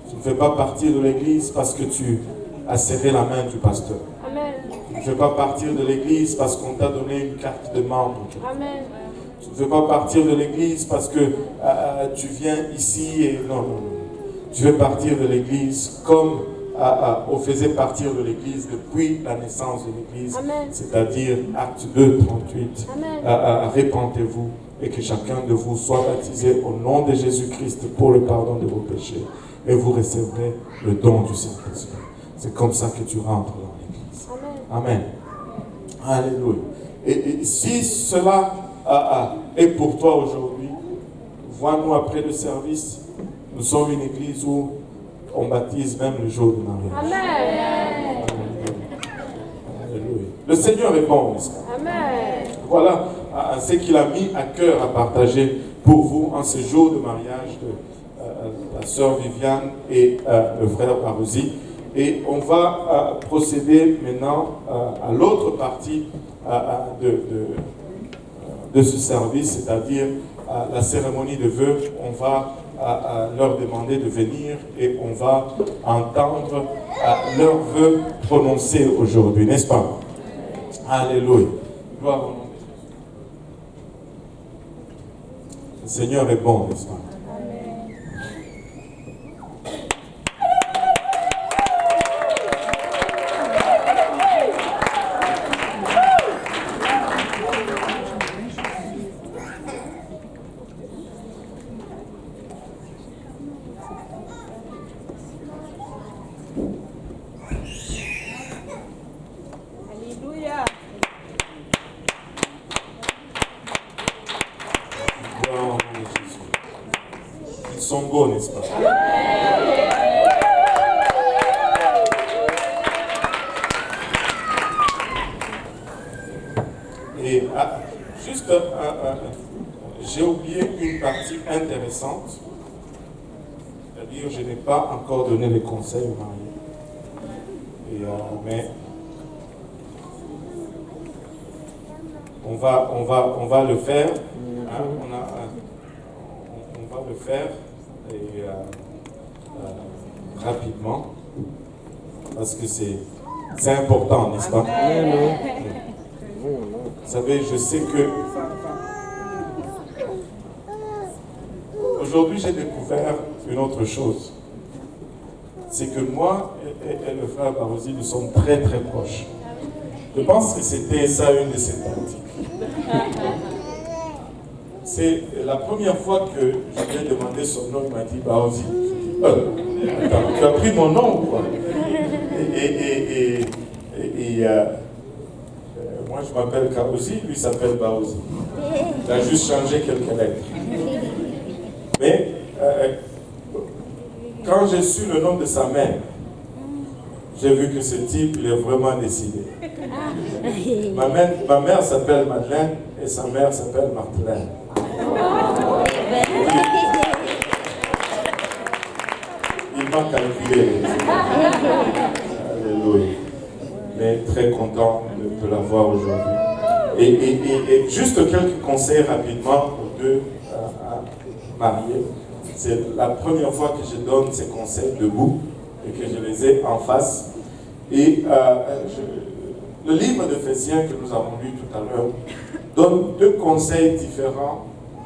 Speaker 1: Tu ne fais pas partie de l'Église parce que tu as serré la main du pasteur.
Speaker 3: Amen.
Speaker 1: Tu ne fais pas partir de l'Église parce qu'on t'a donné une carte de membre.
Speaker 3: Amen.
Speaker 1: Tu ne fais pas partir de l'Église parce que tu viens ici et non. Tu fais partir de l'Église comme on faisait partir de l'Église depuis la naissance de l'Église, c'est-à-dire Acte 2, 38. Répentez-vous et que chacun de vous soit baptisé au nom de Jésus-Christ pour le pardon de vos péchés et vous recevrez le don du Saint-Esprit. C'est comme ça que tu rentres dans l'Église. Amen. Alléluia. Et si cela est pour toi aujourd'hui, vois-nous après le service. Nous sommes une église où on baptise même le jour du mariage.
Speaker 3: Amen.
Speaker 1: Alléluia. Le Seigneur est bon, n'est-ce pas?
Speaker 3: Amen.
Speaker 1: Voilà ce qu'il a mis à cœur à partager pour vous en ce jour de mariage de la sœur Viviane et le frère Barouzi. Et on va procéder maintenant à l'autre partie de ce service, c'est-à-dire la cérémonie de vœux. On va leur demander de venir et on va entendre leurs vœux prononcés aujourd'hui, n'est-ce pas? Alléluia. Gloire au nom de Jésus. Le Seigneur est bon, n'est-ce pas?
Speaker 3: Alléluia.
Speaker 1: Gloire au nom de Jésus. Ils sont beaux, n'est-ce pas? Et juste, j'ai oublié une partie intéressante. C'est-à-dire, je n'ai pas encore donné les conseils aux mariés. Mais on va le faire. Hein, on va le faire et, rapidement. Parce que c'est important, n'est-ce pas? Vous savez, je sais que aujourd'hui j'ai découvert une autre chose. C'est que moi et le frère Barouzi, nous sommes très très proches. Je pense que c'était ça une de ses tactiques. C'est la première fois que je lui ai demandé son nom, il m'a dit Barouzi. Attends, tu as pris mon nom ou quoi? Moi je m'appelle Karouzi, lui s'appelle Barouzi. Il a juste changé quelques lettres. Mais quand j'ai su le nom de sa mère, j'ai vu que ce type, il est vraiment décidé. Ma mère s'appelle Madeleine et sa mère s'appelle Martelaine. Il m'a calculé. Alléluia. Mais très content de la voir aujourd'hui. Et juste quelques conseils rapidement aux deux mariés. C'est la première fois que je donne ces conseils debout et que je les ai en face. Et le livre d'Éphésiens que nous avons lu tout à l'heure donne deux conseils différents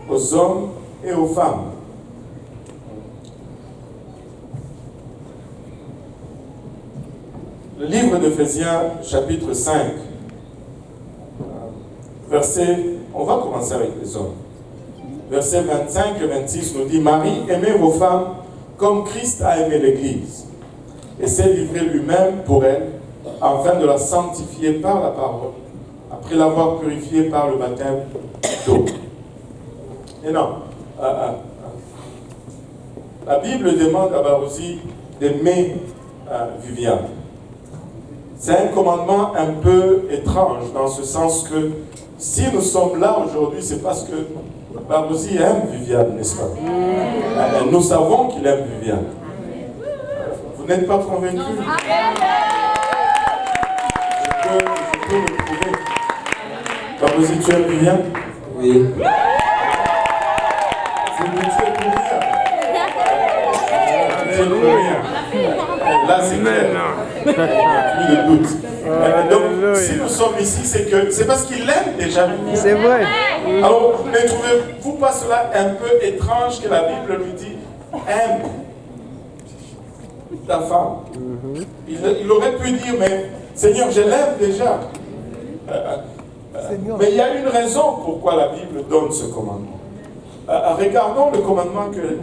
Speaker 1: aux hommes et aux femmes. Le livre d'Éphésiens, chapitre 5, on va commencer avec les hommes. Versets 25 et 26 nous dit, Marie, aimez vos femmes comme Christ a aimé l'Église et s'est livré lui-même pour elle, afin de la sanctifier par la parole, après l'avoir purifiée par le baptême d'eau. Et non, la Bible demande à Barouzi d'aimer Viviane. C'est un commandement un peu étrange, dans ce sens que si nous sommes là aujourd'hui, c'est parce que Barouzi aime Viviane, n'est-ce pas? Nous savons qu'il aime Viviane. Vous n'êtes pas convaincus? Je peux le prouver. Barouzi, tu aimes Viviane?
Speaker 4: Oui.
Speaker 1: C'est que tu es pour rien. Tu es pour rien. Là, c'est clair. Il n'y a plus de doute. Donc, si nous sommes ici, c'est parce qu'il aime déjà Viviane.
Speaker 2: C'est vrai.
Speaker 1: Alors, ne trouvez-vous pas cela un peu étrange que la Bible nous dit aime ta femme? Il aurait pu dire, mais Seigneur, je l'aime déjà. Mais il y a une raison pourquoi la Bible donne ce commandement. Regardons le commandement que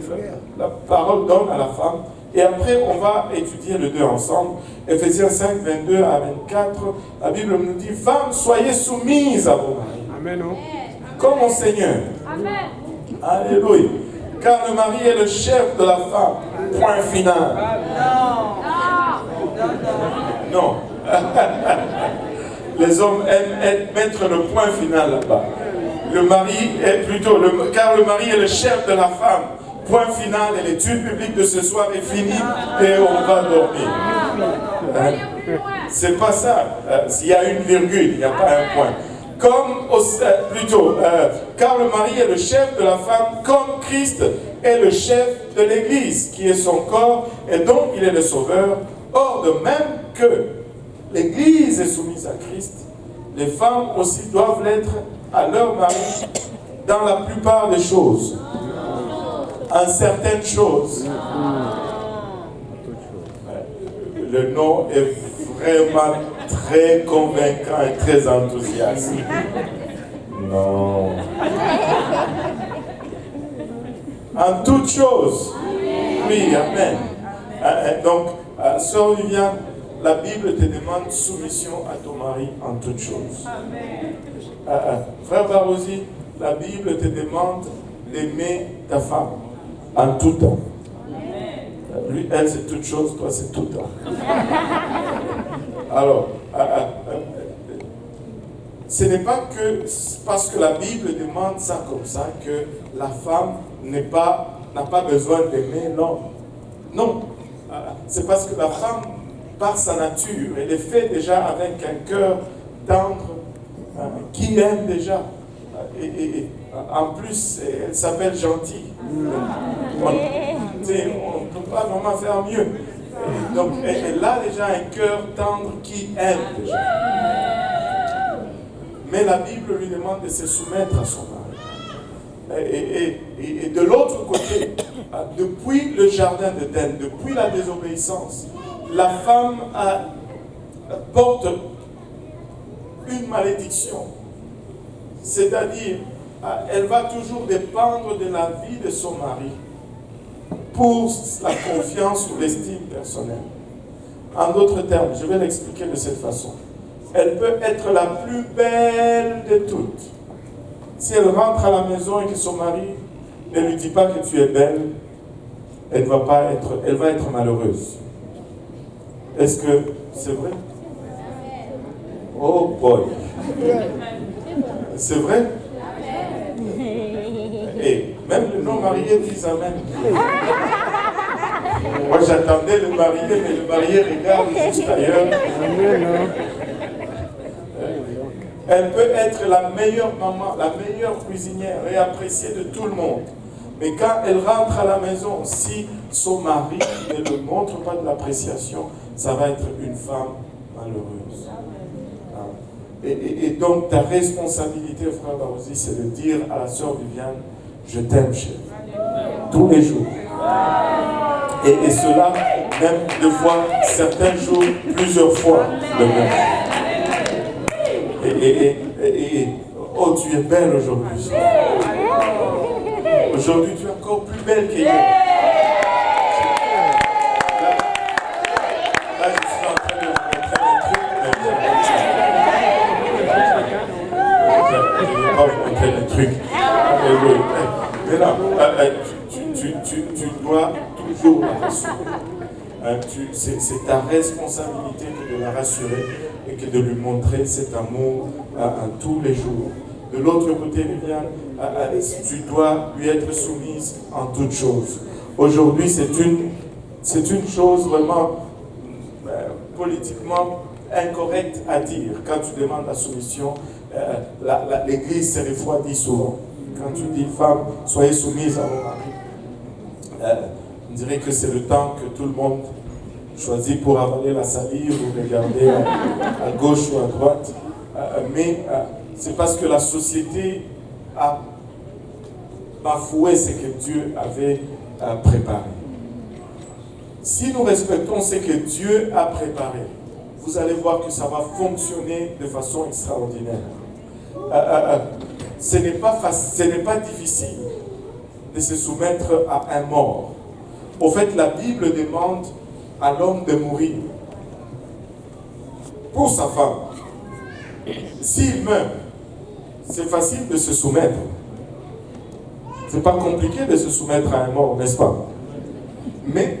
Speaker 1: la parole donne à la femme. Et après, on va étudier les deux ensemble. Éphésiens 5, 22 à 24. La Bible nous dit, femmes, soyez soumises à vos maris.
Speaker 2: Amen.
Speaker 1: Comme au Seigneur.
Speaker 3: Amen.
Speaker 1: Alléluia. Car le mari est le chef de la femme, point final. Non. Les hommes aiment mettre le point final là-bas. Le mari est plutôt, car le mari est le chef de la femme. Point final, et l'étude biblique de ce soir est finie et on va dormir. Hein? C'est pas ça. S'il y a une virgule, il n'y a pas un point. Car le mari est le chef de la femme, comme Christ est le chef de l'Église, qui est son corps et dont il est le sauveur. Or, de même que l'Église est soumise à Christ, les femmes aussi doivent l'être à leur mari dans la plupart des choses. En certaines choses. Le nom est vraiment très convaincant et très enthousiaste. Non. En toutes choses. Oui, amen. Donc, sœur Viviane, la Bible te demande soumission à ton mari en toutes choses. Frère Barosi, la Bible te demande d'aimer ta femme en tout temps. Lui, elle, c'est toute chose, toi, c'est tout temps. Alors, ce n'est pas que parce que la Bible demande ça comme ça que la femme n'a pas besoin d'aimer l'homme. Non. C'est parce que la femme, par sa nature, elle est faite déjà avec un cœur tendre qui aime déjà. Et en plus, elle s'appelle gentille. On ne peut pas vraiment faire mieux. Donc, elle a déjà un cœur tendre qui aime déjà. Mais la Bible lui demande de se soumettre à son mari. Et de l'autre côté, depuis le jardin d'Éden, depuis la désobéissance, la femme porte une malédiction. C'est-à-dire, elle va toujours dépendre de la vie de son mari pour la confiance ou l'estime personnelle. En d'autres termes, je vais l'expliquer de cette façon. Elle peut être la plus belle de toutes. Si elle rentre à la maison et que son mari ne lui dit pas que tu es belle, elle va être malheureuse. Est-ce que c'est vrai? Oh boy! C'est vrai? Et même les non-mariés disent amen. Moi j'attendais le marié, mais le marié regarde juste ailleurs. Elle peut être la meilleure maman, la meilleure cuisinière et appréciée de tout le monde. Mais quand elle rentre à la maison, si son mari ne lui montre pas de l'appréciation, ça va être une femme malheureuse. Et donc ta responsabilité, frère Barosi, c'est de dire à la sœur Viviane, je t'aime chérie, tous les jours. Et cela, même deux fois, certains jours, plusieurs fois le même. Oh, tu es belle aujourd'hui. Aujourd'hui, tu es encore plus belle qu'hier. Là, je suis en train de montrer le truc. Mais là, tu dois toujours la rassurer. C'est ta responsabilité que de la rassurer et que de lui montrer cet amour tous les jours. De l'autre côté, Viviane, tu dois lui être soumise en toutes choses. Aujourd'hui, c'est une chose vraiment politiquement incorrecte à dire. Quand tu demandes la soumission, l'Église se refroidit souvent. Quand tu dis, femme, soyez soumise à vos maris, on dirait que c'est le temps que tout le monde choisit pour avaler la salive ou regarder à gauche ou à droite. Mais c'est parce que la société a bafoué ce que Dieu avait préparé. Si nous respectons ce que Dieu a préparé, vous allez voir que ça va fonctionner de façon extraordinaire. Ce n'est pas difficile de se soumettre à un mort. Au fait, la Bible demande à l'homme de mourir pour sa femme. S'il meurt, c'est facile de se soumettre. C'est pas compliqué de se soumettre à un mort, n'est-ce pas? Mais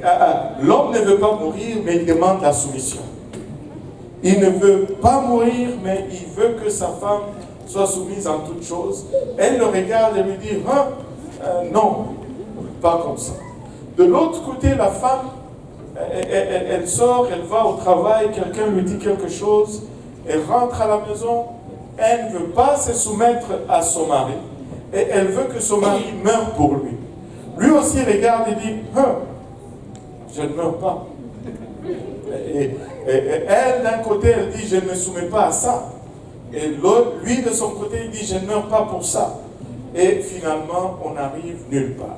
Speaker 1: l'homme ne veut pas mourir, mais il demande la soumission. Il ne veut pas mourir, mais il veut que sa femme soit soumise en toutes choses. Elle le regarde et lui dit, non, pas comme ça. De l'autre côté, la femme, elle sort, elle va au travail, quelqu'un lui dit quelque chose, elle rentre à la maison, elle ne veut pas se soumettre à son mari, et elle veut que son mari meure pour lui. Lui aussi regarde et dit, je ne meurs pas. Et elle, d'un côté, elle dit, je ne me soumets pas à ça. Et l'autre, lui, de son côté, il dit, je ne meurs pas pour ça. Et finalement, on n'arrive nulle part.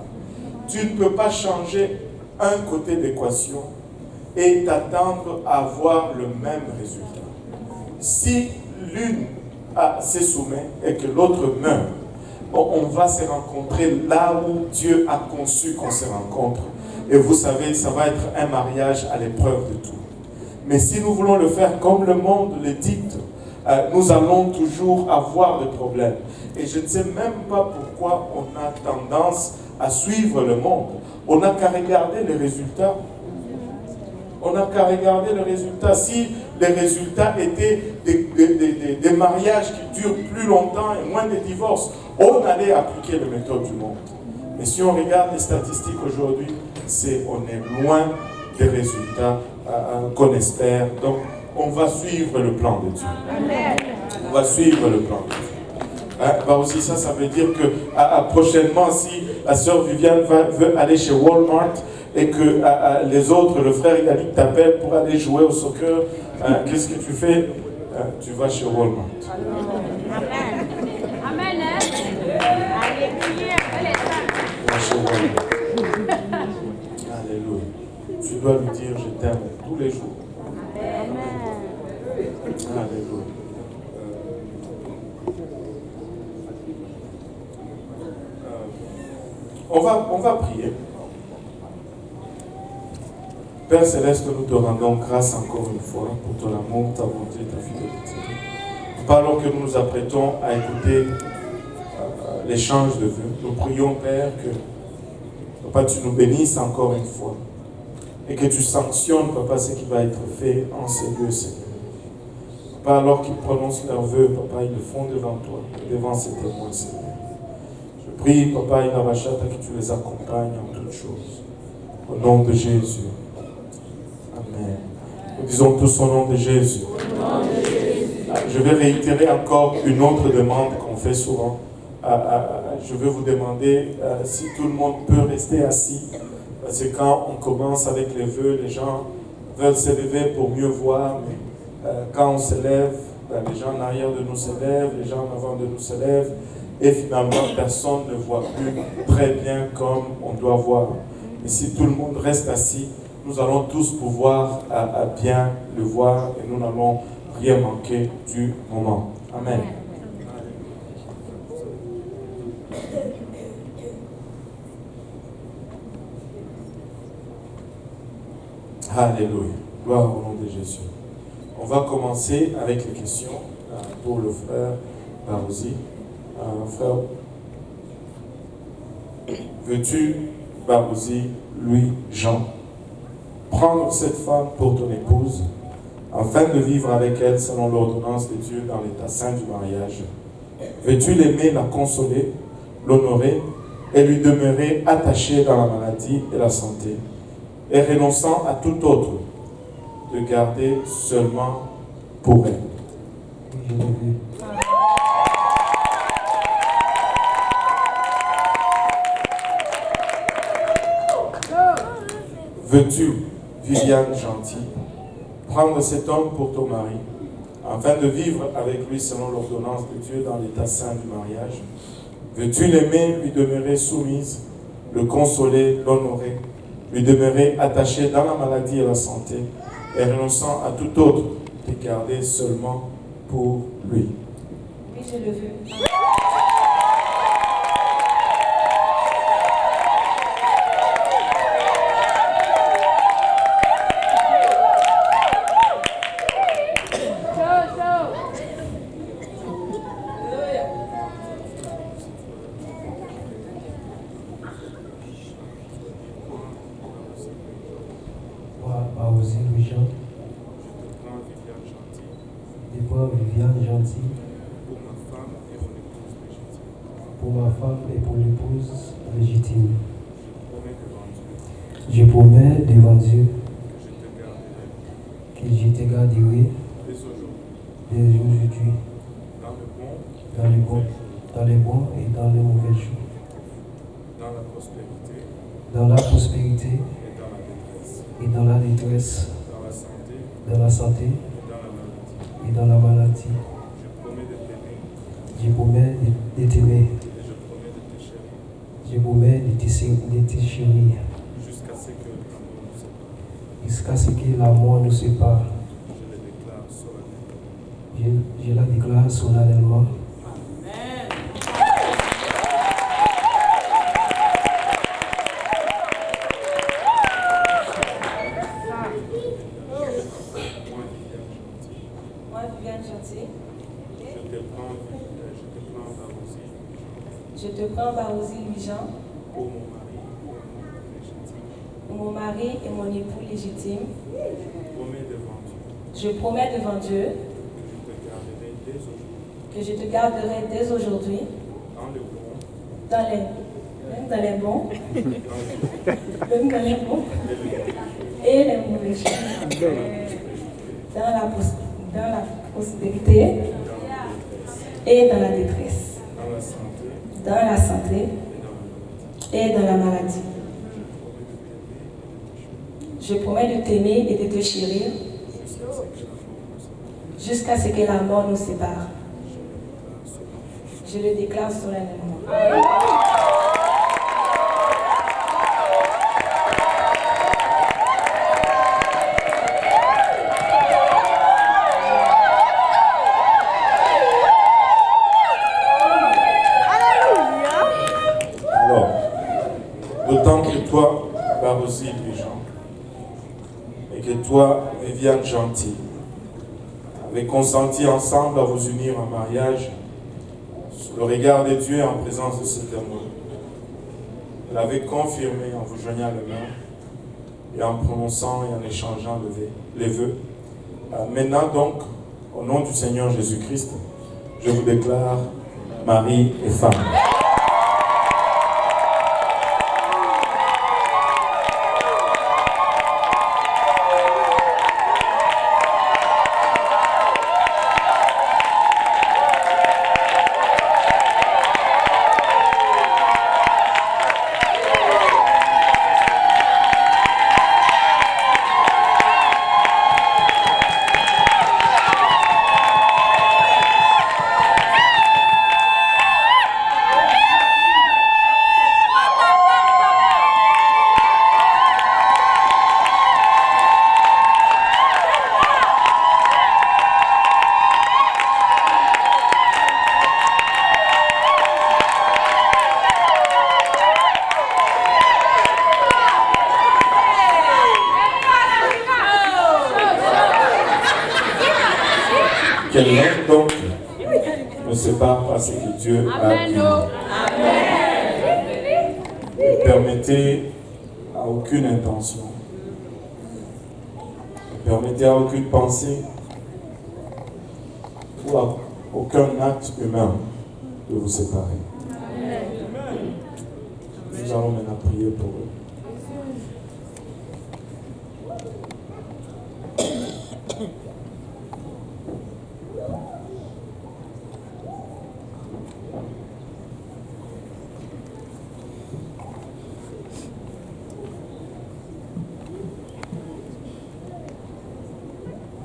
Speaker 1: Tu ne peux pas changer un côté d'équation et t'attendre à avoir le même résultat. Si l'une se soumet et que l'autre meurt, on va se rencontrer là où Dieu a conçu qu'on se rencontre. Et vous savez, ça va être un mariage à l'épreuve de tout. Mais si nous voulons le faire comme le monde le dicte, nous allons toujours avoir des problèmes. Et je ne sais même pas pourquoi on a tendance à suivre le monde. On n'a qu'à regarder les résultats. On n'a qu'à regarder les résultats. Si les résultats étaient des mariages qui durent plus longtemps et moins de divorces, on allait appliquer les méthodes du monde. Mais si on regarde les statistiques aujourd'hui, on est loin des résultats qu'on espère. Donc, on va suivre le plan de Dieu. On va suivre le plan de Dieu. Aussi, ça veut dire que prochainement, si la sœur Viviane veut aller chez Walmart et que les autres, le frère Yannick t'appelle pour aller jouer au soccer, qu'est-ce que tu fais? Tu vas chez Walmart.
Speaker 3: Amen. Amen. Alléluia.
Speaker 1: Tu vas chez Walmart. Alléluia. Tu dois lui dire, je t'aime tous les jours. Alléluia. On va prier. Père Céleste, nous te rendons grâce encore une fois pour ton amour, ta bonté, ta fidélité. Alors que nous nous apprêtons à écouter l'échange de vœux, nous prions, Père, que Papa, tu nous bénisses encore une fois et que tu sanctionnes, Papa, ce qui va être fait en ces lieux, Seigneur. Papa, alors qu'ils prononcent leurs vœux, Papa, ils le font devant toi, devant ces témoins, Seigneur. Je prie, Papa, Inavachata, que tu les accompagnes en toutes choses. Au nom de Jésus. Amen. Nous disons tous au nom de Jésus. Je vais réitérer encore une autre demande qu'on fait souvent. Je vais vous demander si tout le monde peut rester assis. Parce que quand on commence avec les vœux, les gens veulent se lever pour mieux voir. Mais quand on se lève, les gens en arrière de nous se lèvent, les gens en avant de nous se lèvent. Et finalement, personne ne voit plus très bien comme on doit voir. Et si tout le monde reste assis, nous allons tous pouvoir bien le voir et nous n'allons rien manquer du moment. Amen. Alléluia. Gloire au nom de Jésus. On va commencer avec les questions pour le frère Barouzi. Frère, veux-tu, Barouzi, Louis, Jean, prendre cette femme pour ton épouse, afin de vivre avec elle selon l'ordonnance de Dieu dans l'état saint du mariage? Veux-tu l'aimer, la consoler, l'honorer et lui demeurer attaché dans la maladie et la santé, et renonçant à tout autre, de garder seulement pour elle? Veux-tu, Viviane Gentil, prendre cet homme pour ton mari, afin de vivre avec lui selon l'ordonnance de Dieu dans l'état saint du mariage? Veux-tu l'aimer, lui demeurer soumise, le consoler, l'honorer, lui demeurer attaché dans la maladie et la santé, et renonçant à tout autre, te garder seulement pour lui?
Speaker 4: Oui, je le veux.
Speaker 5: Viviane Gentil, pour ma femme et pour l'épouse légitime. Je promets devant Dieu que je te garderai dès aujourd'hui, dans les bons et dans les mauvais jours, dans la prospérité et dans la détresse, dans la santé et dans la maladie. Je promets de t'aimer. Je promets de te chérir. Jusqu'à ce que la mort nous sépare. Je la déclare solennellement.
Speaker 4: Moi, Viviane Gentil, je te prends Barosi Louis-Jean pour mon mari et mon époux légitime. Je promets devant Dieu que je te garderai dès aujourd'hui, même dans les bons et les mauvais jours, dans la prospérité et dans la détresse, dans la santé et dans la maladie. Je promets de t'aimer et de te chérir jusqu'à ce que la mort nous sépare. Je le déclare solennellement.
Speaker 1: Alors, d'autant que toi, Barosi Louis-Jean, et que toi, Viviane Gentil, avez consenti ensemble à vous unir en mariage sous le regard de Dieu en présence de cet amour. Vous l'avez confirmé en vous joignant les mains et en prononçant et en échangeant les vœux. Maintenant donc, au nom du Seigneur Jésus-Christ, je vous déclare mari et femme. Quelle langue donc ne sépare pas ce que Dieu a dit. Ne permettez à aucune intention, ne permettez à aucune pensée ou à aucun acte humain de vous séparer. Nous allons maintenant prier pour eux.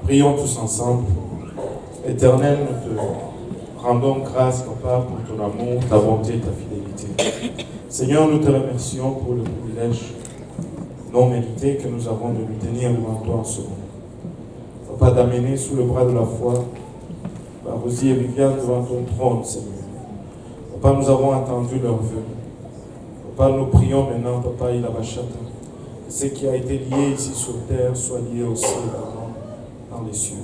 Speaker 1: Prions tous ensemble. Éternel, nous te rendons grâce, Papa, pour ton amour, ta bonté et ta fidélité. Seigneur, nous te remercions pour le privilège non mérité que nous avons de nous tenir devant toi en ce moment. Papa, d'amener sous le bras de la foi Barosi et Viviane devant ton trône, Seigneur. Papa, nous avons entendu leurs vœux. Papa, nous prions maintenant, Papa, Ilabachata, que ce qui a été lié ici sur terre soit lié aussi dans les cieux.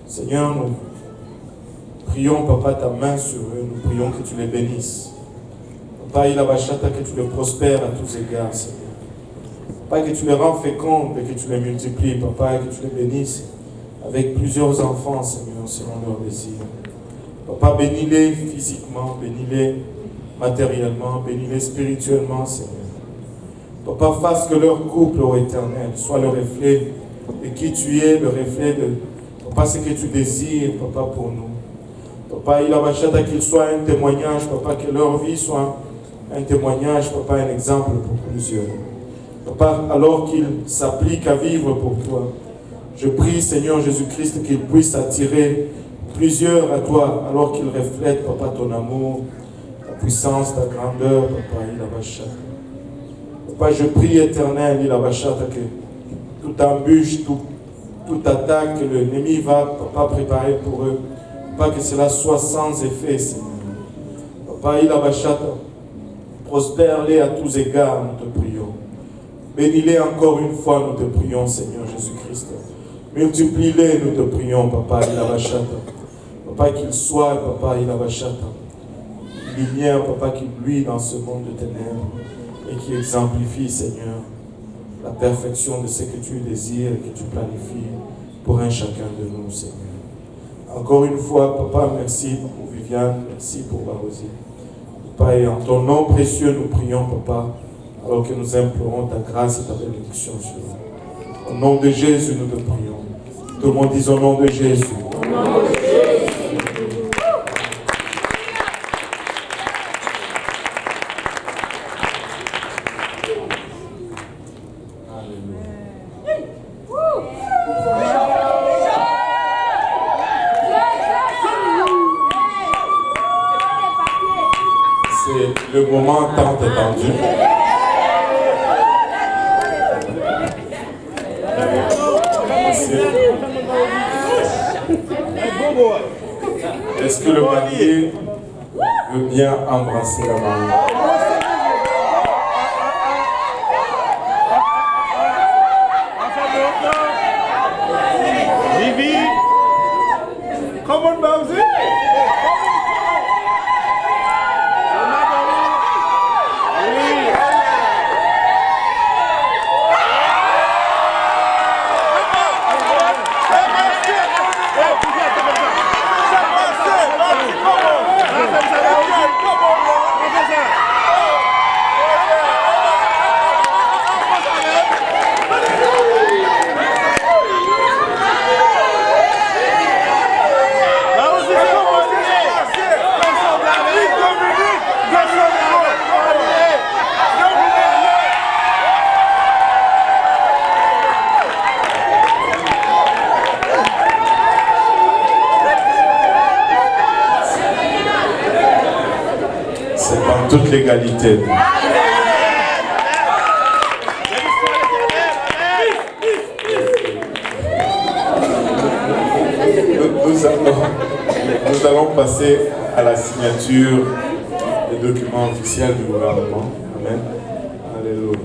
Speaker 1: Seigneur, nous prions, Papa, ta main sur eux. Nous prions que tu les bénisses. Papa, Ilabachata, que tu les prospères à tous égards, Seigneur. Papa, que tu les rends féconds et que tu les multiplies, Papa, et que tu les bénisses avec plusieurs enfants, Seigneur, selon leur désir. Papa, bénis-les physiquement, bénis-les matériellement, bénis-les spirituellement, Seigneur. Papa, fasse que leur couple, ô Éternel, soit le reflet de qui tu es, le reflet de, Papa, ce que tu désires, Papa, pour nous. Papa, il a qu'il soit un témoignage, Papa, que leur vie soit un témoignage, Papa, un exemple pour plusieurs. Papa, alors qu'ils s'appliquent à vivre pour toi, je prie, Seigneur Jésus-Christ, qu'ils puissent attirer plusieurs à toi, alors qu'ils reflètent, Papa, ton amour, ta puissance, ta grandeur, Papa, il a bachata. Papa, je prie, Éternel, il a bachata, que toute embûche, toute attaque que l'ennemi va, Papa, préparer pour eux, Papa, que cela soit sans effet, Seigneur. Papa, il a bachata, prospère-les à tous égards, nous te prions. Bénis-les encore une fois, nous te prions, Seigneur Jésus-Christ. Multiplie-les, nous te prions, Papa, il a bachata. Papa, qu'il soit, Papa, il a bachata. Lumière, Papa, qui brille dans ce monde de ténèbres et qui exemplifie, Seigneur, la perfection de ce que tu désires et que tu planifies pour un chacun de nous, Seigneur. Encore une fois, Papa, merci pour Viviane, merci pour Barosi. Papa, et en ton nom précieux, nous prions, Papa, alors que nous implorons ta grâce et ta bénédiction sur nous. Au nom de Jésus, nous te prions. Tout le monde dit au nom de Jésus. Au nom de Jésus. C'est le moment tant attendu. Est-ce que le marié veut bien embrasser la mariée?
Speaker 2: Vivi, come on, Bowsy.
Speaker 1: Toute l'égalité. Nous allons passer à la signature des documents officiels du gouvernement. Amen. Alléluia.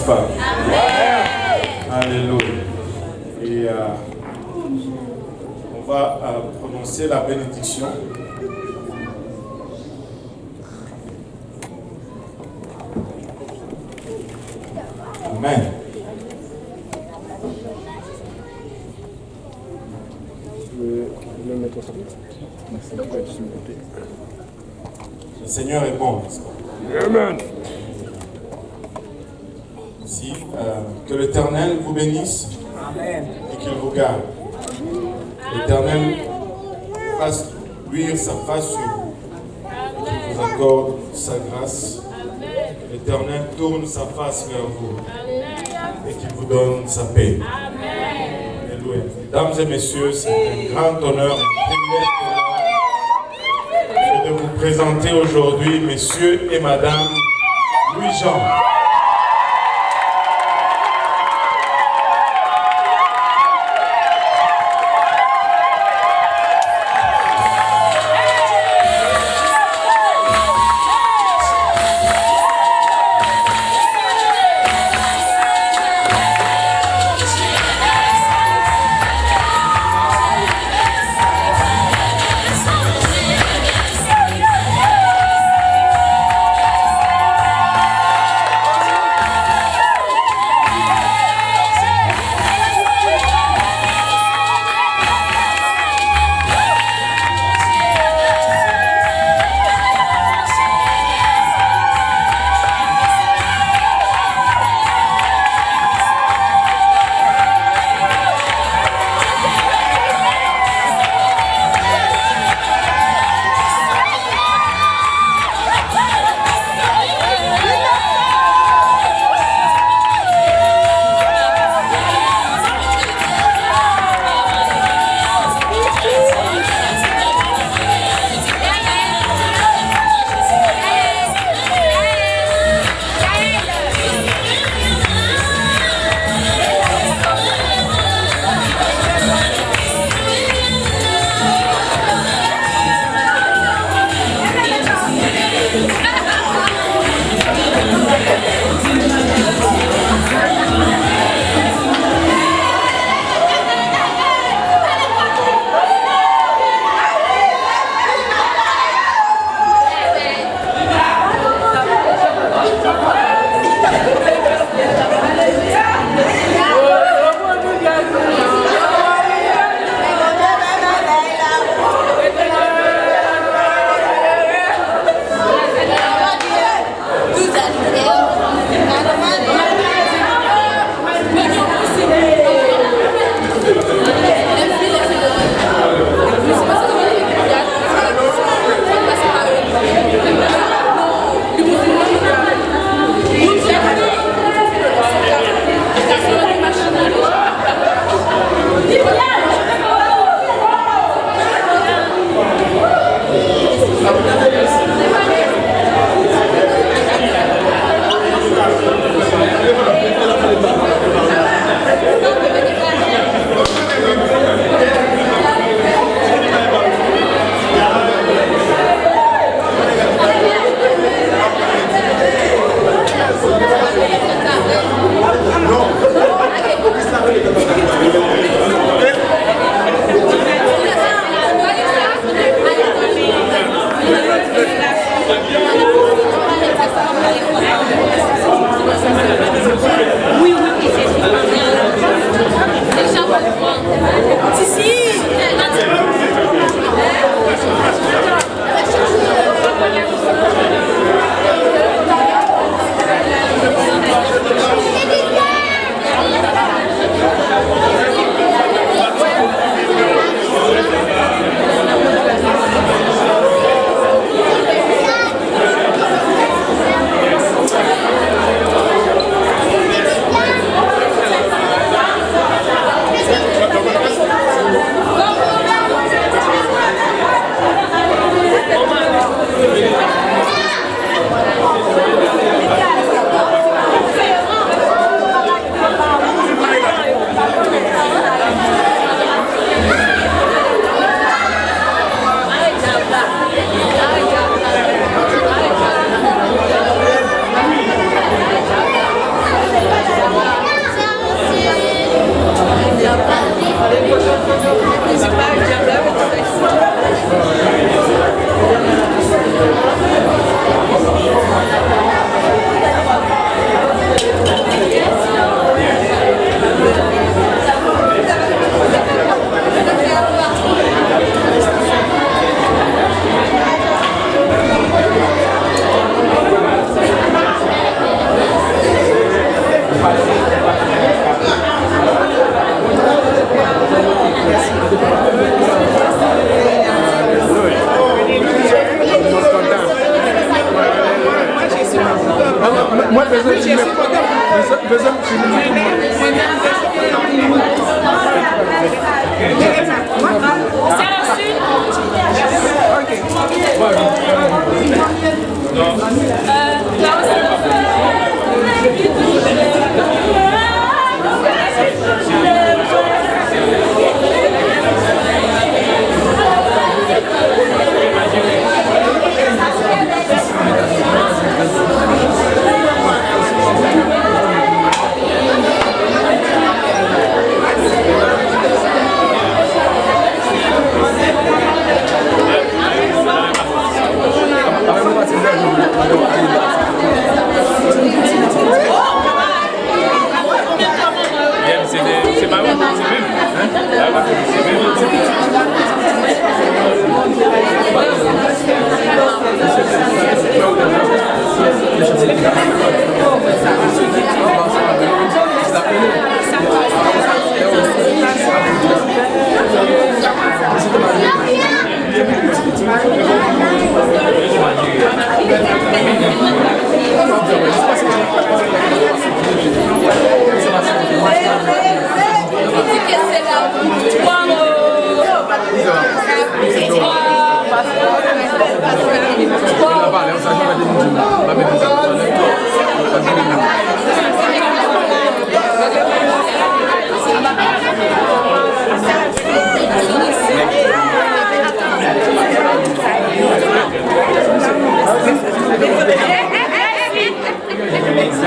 Speaker 1: pas? Alléluia. Et on va prononcer la bénédiction. Amen. Le Seigneur est bon, n'est-ce pas?
Speaker 2: Amen.
Speaker 1: Si, que l'Éternel vous bénisse et qu'il vous garde. L'Éternel fasse luire sa face sur vous et qu'il vous accorde sa grâce. L'Éternel tourne sa face vers vous et qu'il vous donne sa paix. Alléluia. Mesdames et messieurs, c'est un grand honneur, un privilège pour moi de vous présenter aujourd'hui messieurs et madame Louis-Jean.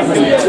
Speaker 3: Você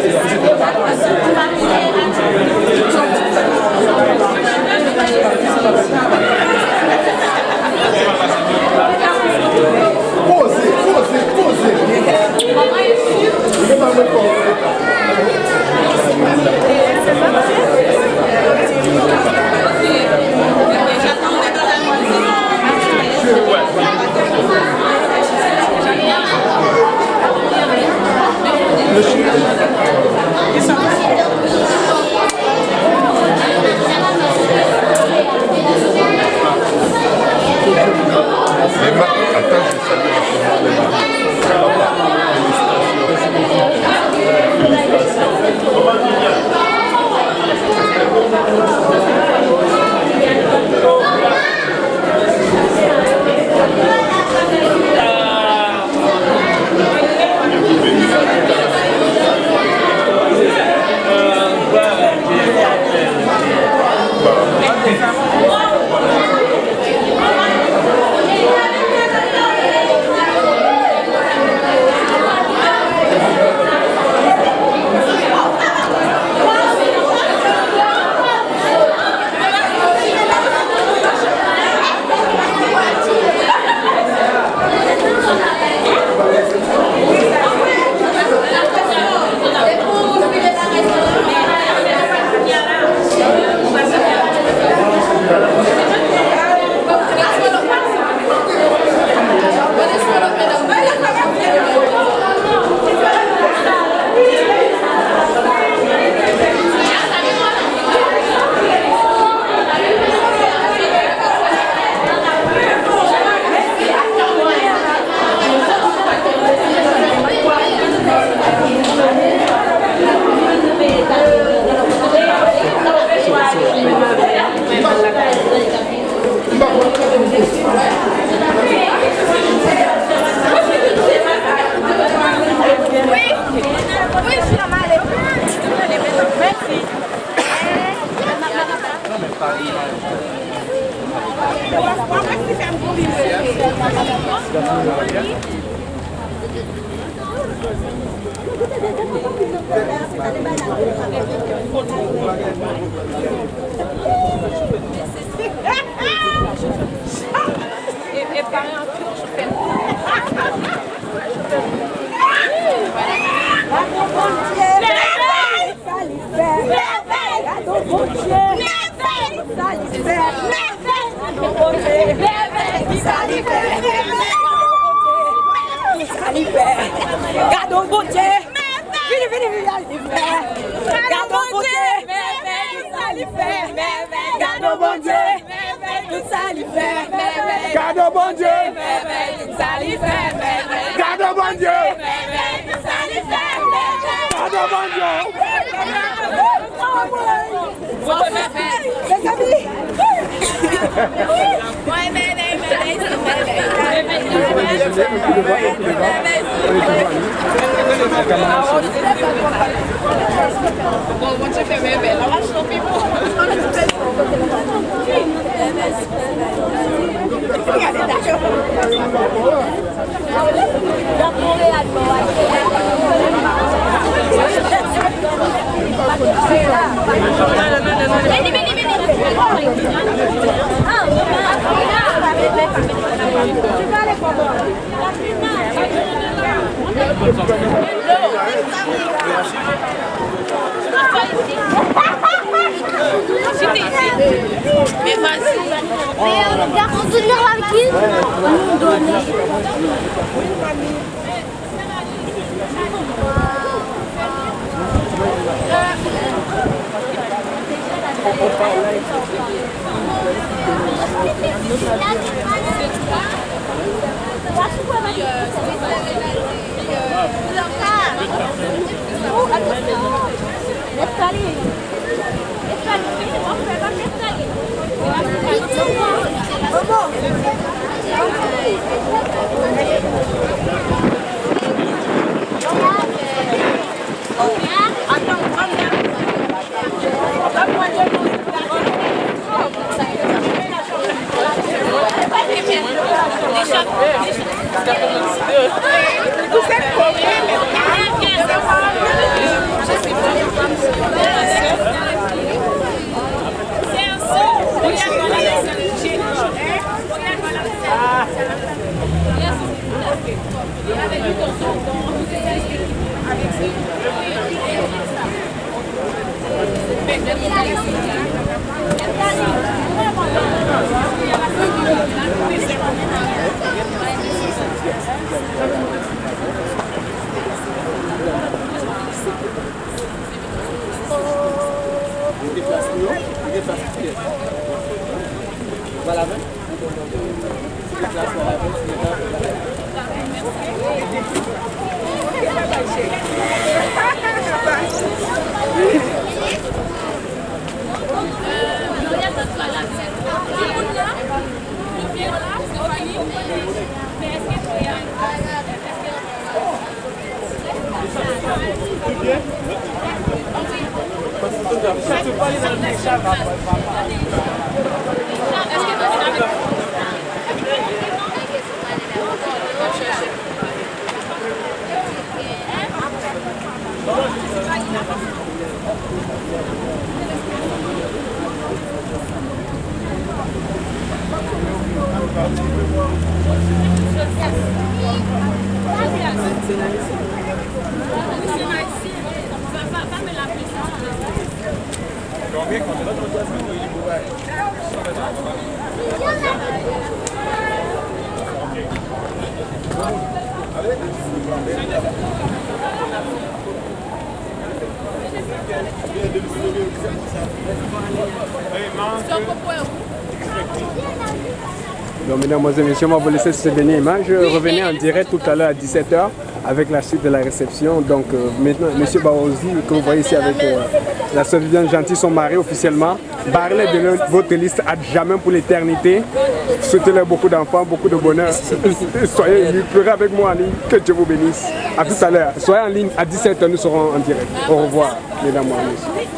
Speaker 3: come,
Speaker 2: Donc, mesdames et messieurs, on va vous laisser cette dernière image. Revenez en direct tout à l'heure à 17h avec la suite de la réception. Donc maintenant, M. Baozi, que vous voyez ici avec la sœur Viviane Gentil, sont mariés officiellement. Barrez de votre liste à jamais pour l'éternité. Souhaitez-leur beaucoup d'enfants, beaucoup de bonheur. Soyez unis, pleurez avec moi en ligne. Que Dieu vous bénisse. À tout à l'heure. Soyez en ligne à 17h, nous serons en direct. Au revoir, mesdames et messieurs.